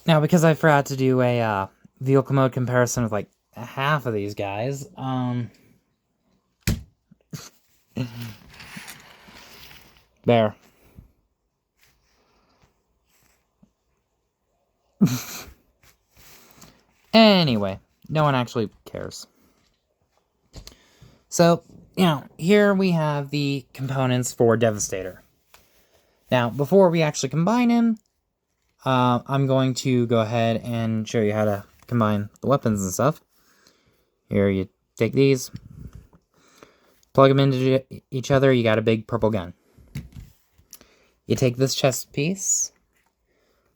[SPEAKER 1] Now, because I forgot to do a vehicle mode comparison with like half of these guys, there. Anyway, no one actually cares. So, here we have the components for Devastator. Now, before we actually combine him, I'm going to go ahead and show you how to combine the weapons and stuff. Here, you take these, plug them into each other, you got a big purple gun. You take this chest piece,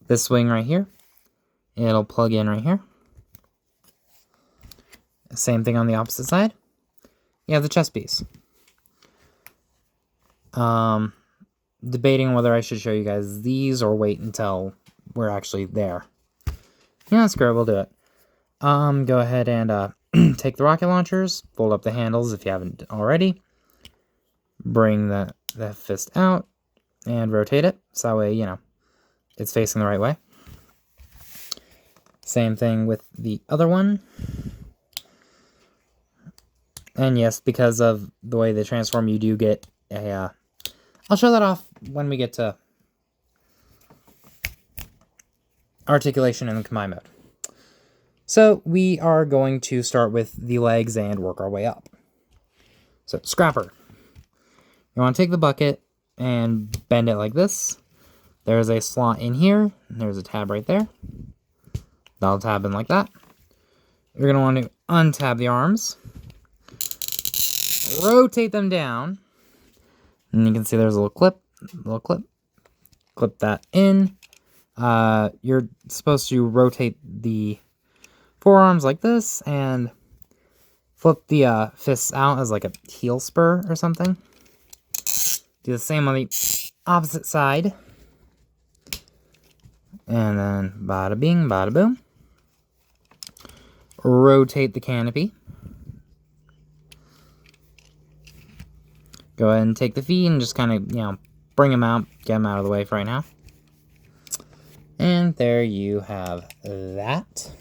[SPEAKER 1] this wing right here, it'll plug in right here. Same thing on the opposite side. You have the chest piece. Debating whether I should show you guys these or wait until we're actually there. Yeah, screw it, we'll do it. Go ahead and take the rocket launchers, fold up the handles if you haven't already. Bring the fist out and rotate it, so that way, it's facing the right way. Same thing with the other one. And yes, because of the way they transform, you do get a... I'll show that off when we get to articulation in the combine mode. So, we are going to start with the legs and work our way up. So, Scrapper. You want to take the bucket and bend it like this. There's a slot in here. And there's a tab right there. That'll tab in like that. You're going to want to untab the arms. Rotate them down. And you can see there's a little clip. Clip that in. You're supposed to rotate the forearms like this and flip the fists out as like a heel spur or something. Do the same on the opposite side. And then bada bing, bada boom. Rotate the canopy. Go ahead and take the feet and just kind of, bring them out, get them out of the way for right now. And there you have that.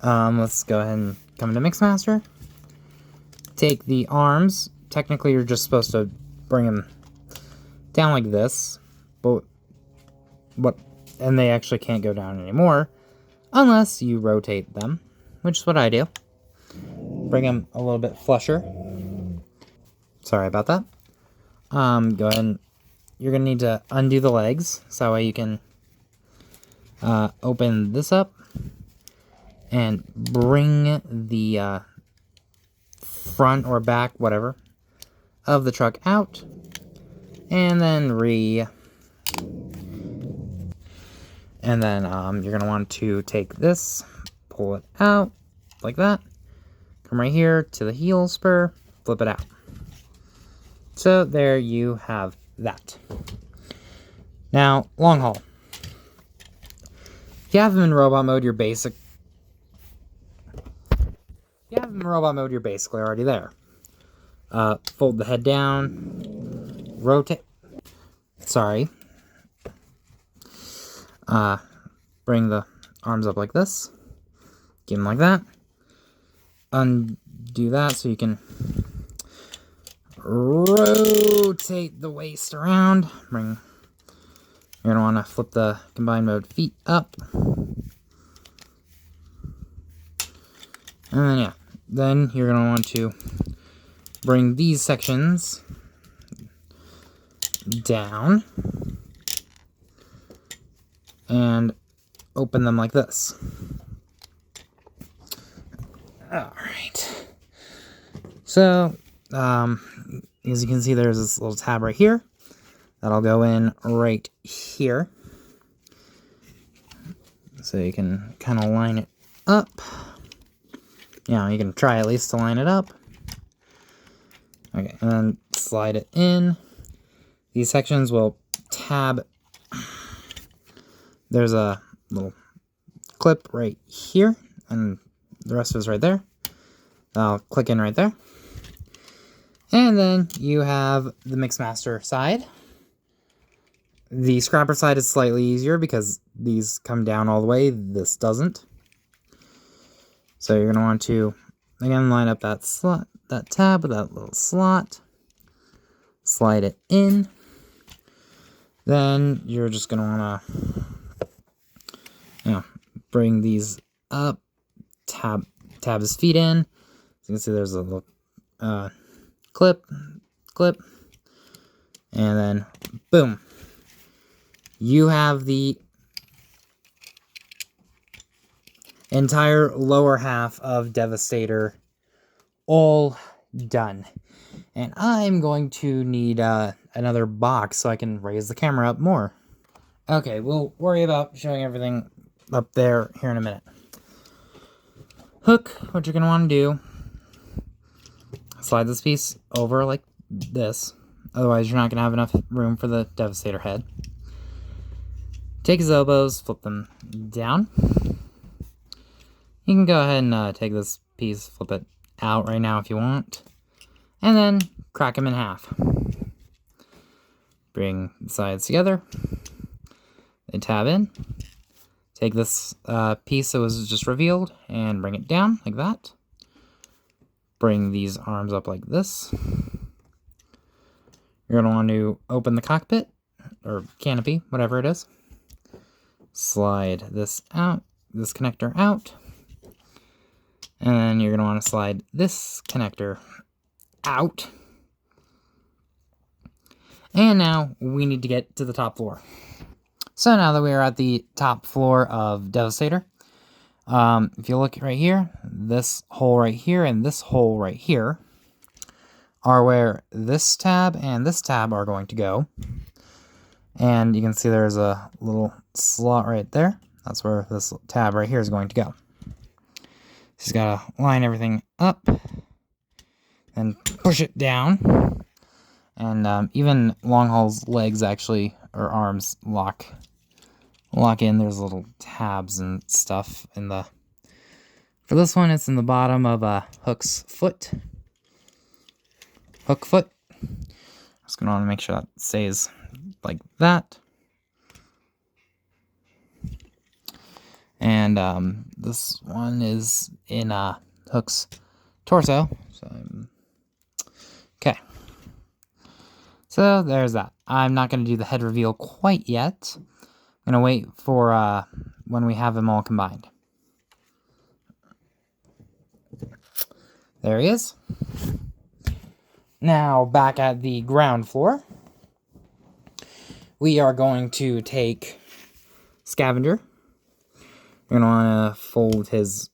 [SPEAKER 1] Let's go ahead and come into Mixmaster. Take the arms. Technically, you're just supposed to bring them down like this. And they actually can't go down anymore unless you rotate them, which is what I do. Bring them a little bit flusher. Sorry about that. Go ahead and you're going to need to undo the legs, so that way you can open this up and bring the front or back, whatever, of the truck out, and then you're going to want to take this, pull it out like that, come right here to the heel spur, flip it out. So there you have that. Now, long haul. If you have them in robot mode, you're basically already there. Fold the head down, rotate. Sorry. Bring the arms up like this. Give them like that. Undo that so you can rotate the waist around. You're going to want to flip the combine mode feet up. And then, yeah, then you're going to want to bring these sections down and open them like this. All right. So, as you can see, there's this little tab right here that'll go in right here. So you can kind of line it up. Yeah, you can try at least to line it up. Okay, and then slide it in. These sections will tab. There's a little clip right here, and the rest of it's right there. I'll click in right there. And then you have the Mixmaster side. The Scrapper side is slightly easier because these come down all the way. This doesn't. So you're going to want to, again, line up that slot, that tab with that little slot. Slide it in. Then you're just going to want to, bring these up. Tab his feet in. So you can see there's a little clip, and then boom. You have the entire lower half of Devastator all done. And I'm going to need another box so I can raise the camera up more. Okay, we'll worry about showing everything up there here in a minute. Hook, what you're going to want to do, slide this piece over like this. Otherwise, you're not going to have enough room for the Devastator head. Take his elbows, flip them down. You can go ahead and take this piece, flip it out right now if you want. And then crack him in half. Bring the sides together. They tab in. Take this piece that was just revealed and bring it down like that. Bring these arms up like this. You're going to want to open the cockpit, or canopy, whatever it is. Slide this out, this connector out. And then you're going to want to slide this connector out. And now we need to get to the top floor. So now that we are at the top floor of Devastator, if you look right here, this hole right here and this hole right here are where this tab and this tab are going to go. And you can see there's a little slot right there. That's where this tab right here is going to go. Just gotta line everything up and push it down. And even Longhaul's legs actually, or arms, lock in. There's little tabs and stuff in the... For this one, it's in the bottom of Hook's foot. Hook foot. Just gonna want to make sure that stays like that. And this one is in Hook's torso. Okay. So there's that. I'm not going to do the head reveal quite yet. I'm going to wait for when we have them all combined. There he is. Now back at the ground floor, we are going to take Scavenger. You're going to want to fold his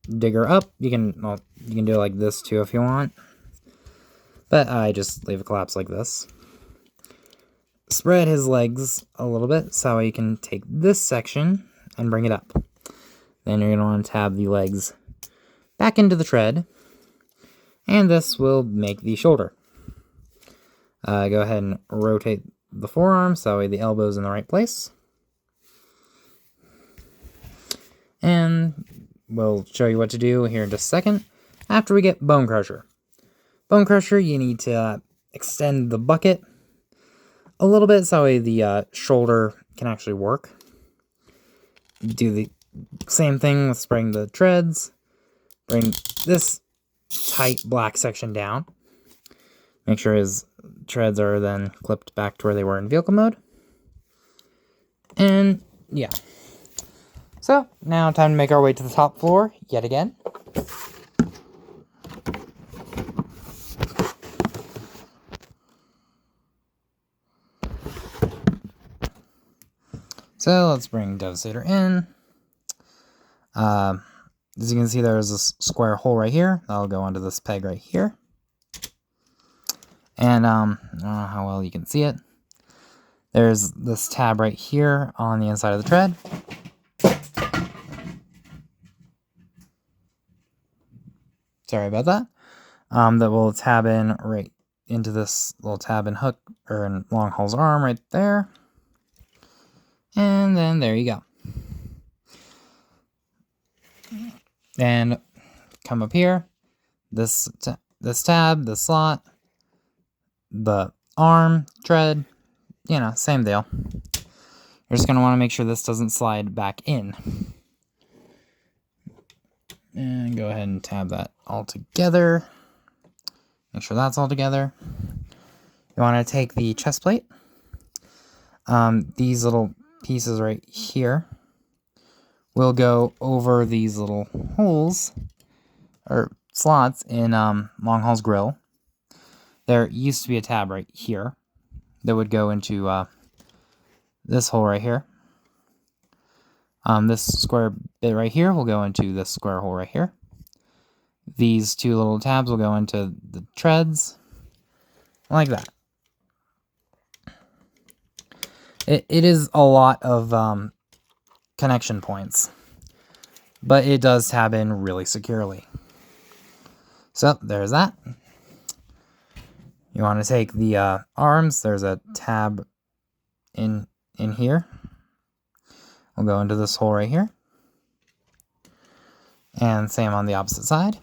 [SPEAKER 1] digger up. You can do it like this too if you want. But I just leave it collapsed like this. Spread his legs a little bit so you can take this section and bring it up. Then you're going to want to tab the legs back into the tread. And this will make the shoulder. Go ahead and rotate the forearm so the elbow's in the right place. And we'll show you what to do here in just a second after we get Bone Crusher. Bone Crusher, you need to extend the bucket a little bit so the shoulder can actually work. Do the same thing with spraying the treads. Bring this tight black section down. Make sure his treads are then clipped back to where they were in vehicle mode. And yeah. So, now time to make our way to the top floor yet again. So, let's bring Devastator in. As you can see, there's this square hole right here. That'll go onto this peg right here. And, I don't know how well you can see it. There's this tab right here on the inside of the tread. Sorry about that. That will tab in right into this little tab and hook, or in long haul's arm right there. And then there you go. And come up here. This tab, the slot, the arm, tread, you know, same deal. You're just going to want to make sure this doesn't slide back in. And go ahead and tab that all together. Make sure that's all together. You want to take the chest plate. These little pieces right here will go over these little holes or slots in long haul's grill. There used to be a tab right here that would go into this hole right here. This square bit right here will go into this square hole right here. These two little tabs will go into the treads, like that. It is a lot of connection points, but it does tab in really securely. So there's that. You want to take the arms. There's a tab in here. We'll go into this hole right here. And same on the opposite side.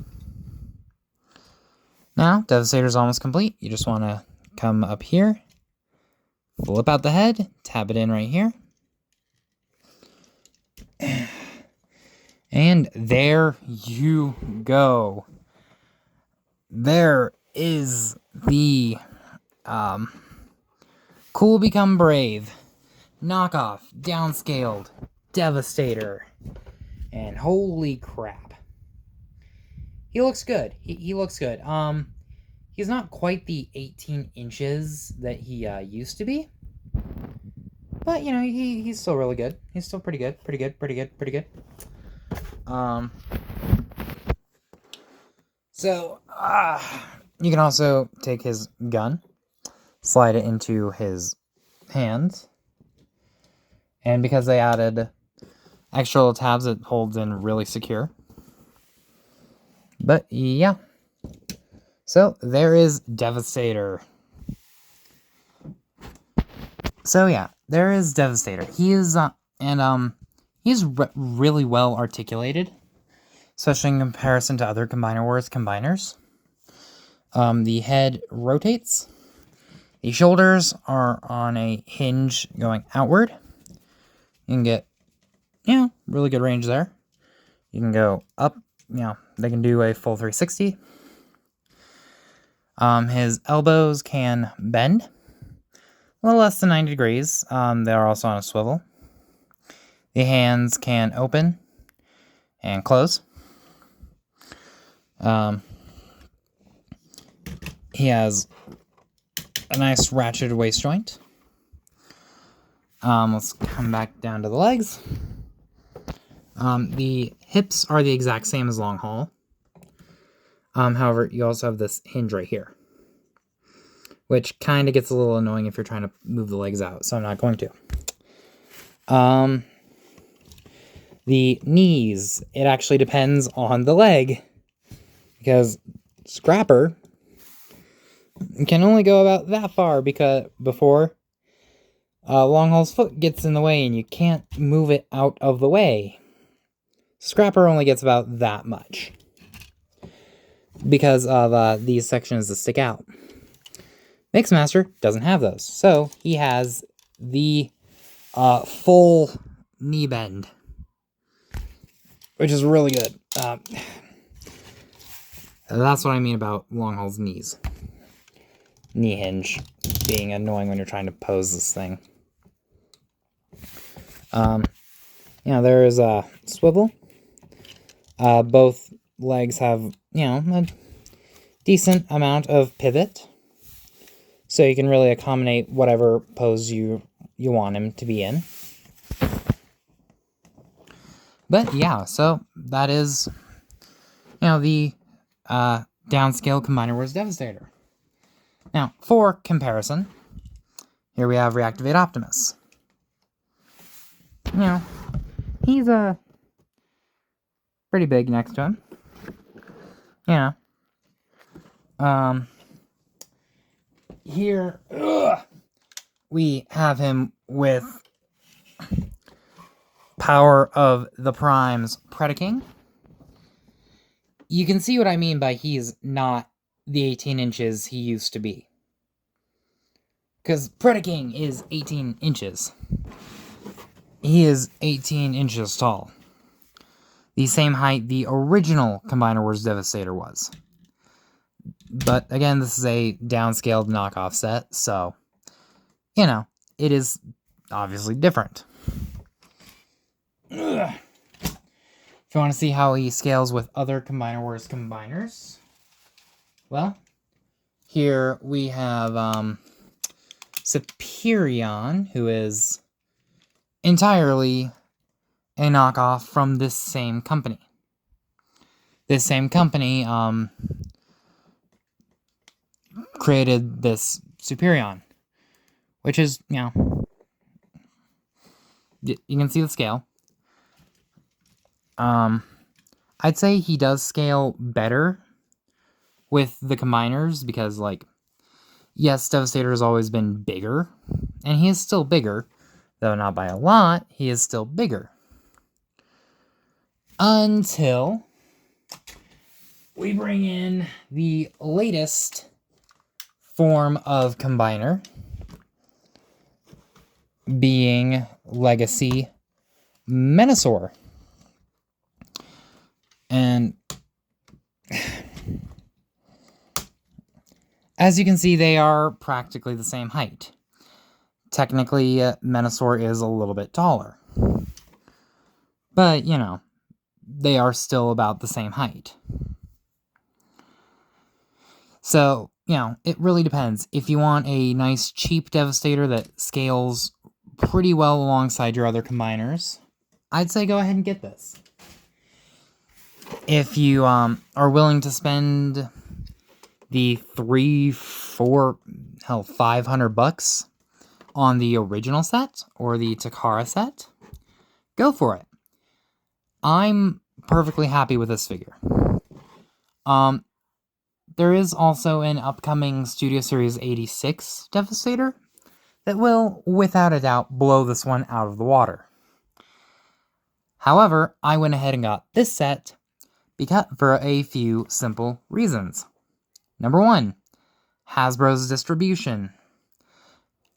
[SPEAKER 1] Now, Devastator's almost complete. You just want to come up here, flip out the head, tab it in right here. And there you go. There is the Cool Become Brave knockoff, downscaled Devastator. And holy crap. He looks good. He looks good. He's not quite the 18 inches that he used to be. But, you know, he's still really good. He's still pretty good. Pretty good. So, you can also take his gun, slide it into his hands. And because they added extra little tabs, it holds in really secure. But yeah. So there is Devastator. So yeah, there is Devastator. He is he's really well articulated, especially in comparison to other Combiner Wars combiners. The head rotates. The shoulders are on a hinge going outward. You can get, really good range there. You can go up, they can do a full 360. His elbows can bend a little less than 90 degrees. They are also on a swivel. The hands can open and close. He has a nice ratcheted waist joint. Let's come back down to the legs. The hips are the exact same as long haul. However, you also have this hinge right here, which kind of gets a little annoying if you're trying to move the legs out, so I'm not going to. The knees, it actually depends on the leg, because Scrapper can only go about that far before long haul's foot gets in the way and you can't move it out of the way. Scrapper only gets about that much because of these sections that stick out. Mixmaster doesn't have those, so he has the full knee bend, which is really good. That's what I mean about long haul's knees. knee hinge being annoying when you're trying to pose this thing. There is a swivel. Both legs have, a decent amount of pivot. So you can really accommodate whatever pose you want him to be in. But yeah, so that is, the downscale Combiner Wars Devastator. Now, for comparison, here we have Reactivate Optimus. He's pretty big next to him. Here we have him with Power of the Prime's Predaking. You can see what I mean by he's not the 18 inches he used to be. Because Predaking is 18 inches. He is 18 inches tall. The same height the original Combiner Wars Devastator was. But again, this is a downscaled knockoff set, so, it is obviously different. If you want to see how he scales with other Combiner Wars combiners, well, here we have Superion, who is entirely a knockoff from this same company. This same company created this Superion, which is, you can see the scale. I'd say he does scale better with the combiners because, yes, Devastator has always been bigger, and he is still bigger, though not by a lot. He is still bigger. Until we bring in the latest form of combiner, being Legacy Menasor. And as you can see, they are practically the same height. Technically, Menasor is a little bit taller. But, they are still about the same height. So, it really depends. If you want a nice, cheap Devastator that scales pretty well alongside your other combiners, I'd say go ahead and get this. If you are willing to spend the $500 on the original set or the Takara set, go for it. I'm perfectly happy with this figure. There is also an upcoming Studio Series 86 Devastator that will, without a doubt, blow this one out of the water. However, I went ahead and got this set for a few simple reasons. Number one, Hasbro's distribution.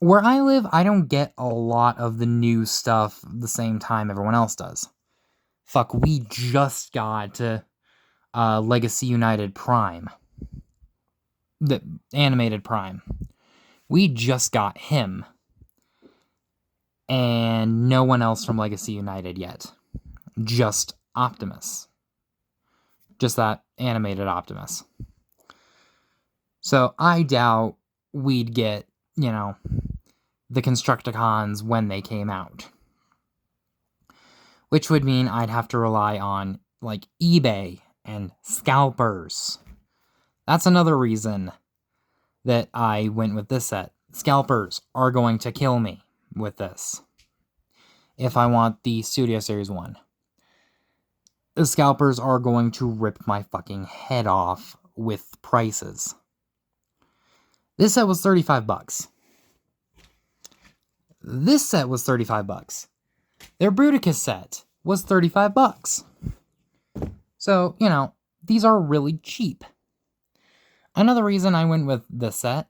[SPEAKER 1] Where I live, I don't get a lot of the new stuff the same time everyone else does. Fuck, we just got Legacy United Prime. The animated Prime. We just got him. And no one else from Legacy United yet. Just Optimus. Just that animated Optimus. So I doubt we'd get, the Constructicons when they came out. Which would mean I'd have to rely on, eBay and scalpers. That's another reason that I went with this set. Scalpers are going to kill me with this. If I want the Studio Series 1. The scalpers are going to rip my fucking head off with prices. This set was $35. This set was $35. Their Bruticus set was $35. So, these are really cheap. Another reason I went with this set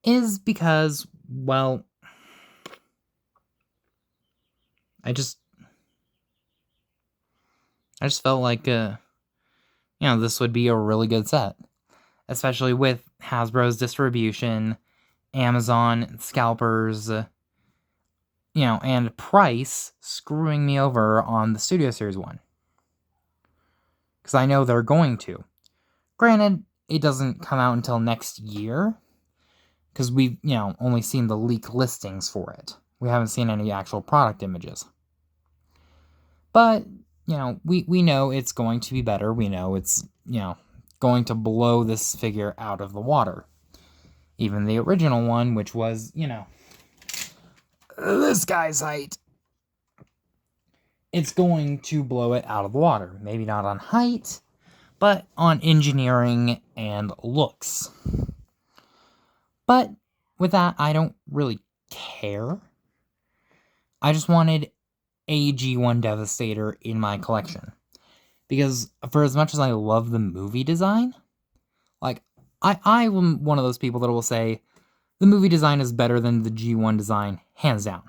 [SPEAKER 1] is because, well, I just felt like, this would be a really good set. especially with Hasbro's distribution, Amazon, scalpers, and price screwing me over on the Studio Series 1. Because I know they're going to. Granted, it doesn't come out until next year, because we've, only seen the leak listings for it. We haven't seen any actual product images. But, we know it's going to be better. We know it's, going to blow this figure out of the water. Even the original one, which was, this guy's height, it's going to blow it out of the water. Maybe not on height, but on engineering and looks. But with that, I don't really care. I just wanted a G1 Devastator in my collection. Because for as much as I love the movie design, like, I am one of those people that will say the movie design is better than the G1 design, hands down.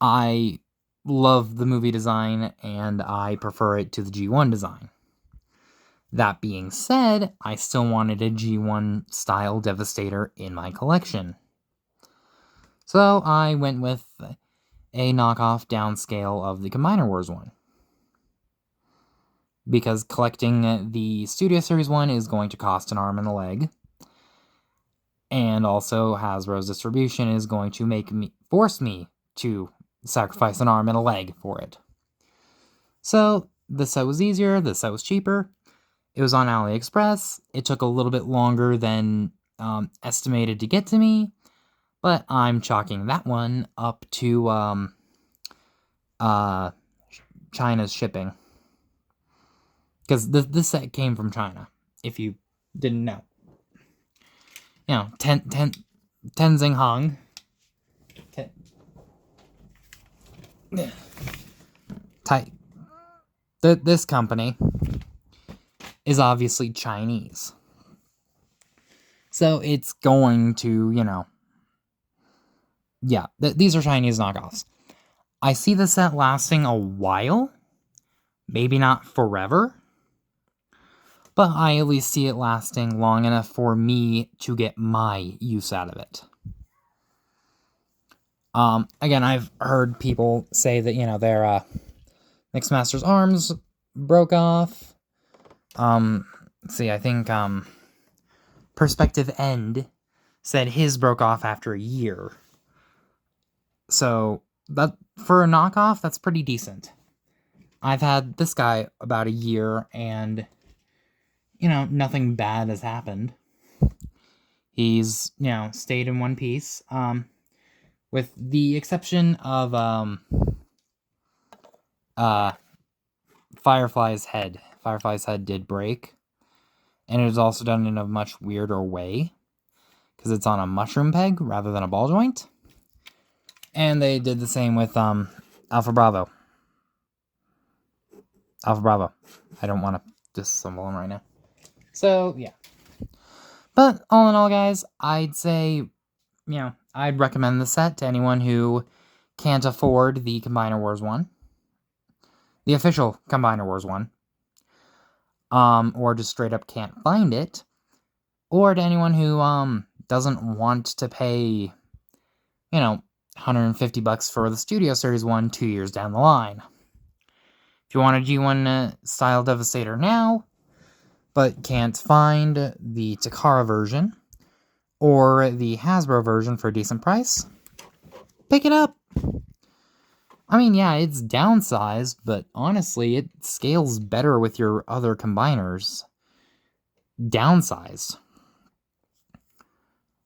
[SPEAKER 1] I love the movie design, and I prefer it to the G1 design. That being said, I still wanted a G1 style Devastator in my collection. So I went with a knockoff downscale of the Combiner Wars one. Because collecting the Studio Series 1 is going to cost an arm and a leg. And also Hasbro's distribution is going to force me to sacrifice an arm and a leg for it. So this set was easier, this set was cheaper. It was on AliExpress. It took a little bit longer than estimated to get to me, but I'm chalking that one up to China's shipping. Because this set came from China, if you didn't know. Tenzing Hong. This company is obviously Chinese. So it's going to, these are Chinese knockoffs. I see the set lasting a while. Maybe not forever. But I at least see it lasting long enough for me to get my use out of it. Again, I've heard people say that, their Mixed Masters arms broke off. Let's see, I think, Perspective End said his broke off after a year. So, that for a knockoff, that's pretty decent. I've had this guy about a year, and, nothing bad has happened. He's, stayed in one piece, with the exception of, Firefly's head. Firefly's head did break. And it was also done in a much weirder way. Because it's on a mushroom peg rather than a ball joint. And they did the same with Alpha Bravo. Alpha Bravo. I don't want to disassemble him right now. So, yeah. But all in all, guys, I'd say, I'd recommend the set to anyone who can't afford the Combiner Wars 1. The official Combiner Wars 1. Or just straight up can't find it. Or to anyone who doesn't want to pay, $150 for the Studio Series 1 2 years down the line. If you want a G1 style Devastator now, but can't find the Takara version or the Hasbro version for a decent price, pick it up. I mean, yeah, it's downsized, but honestly, it scales better with your other combiners. Downsized.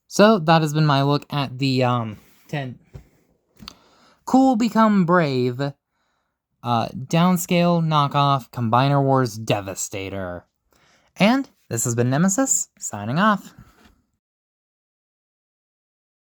[SPEAKER 1] So, that has been my look at the 10 Cool Become Brave downscale knockoff Combiner Wars Devastator. And this has been Nemesis, signing off.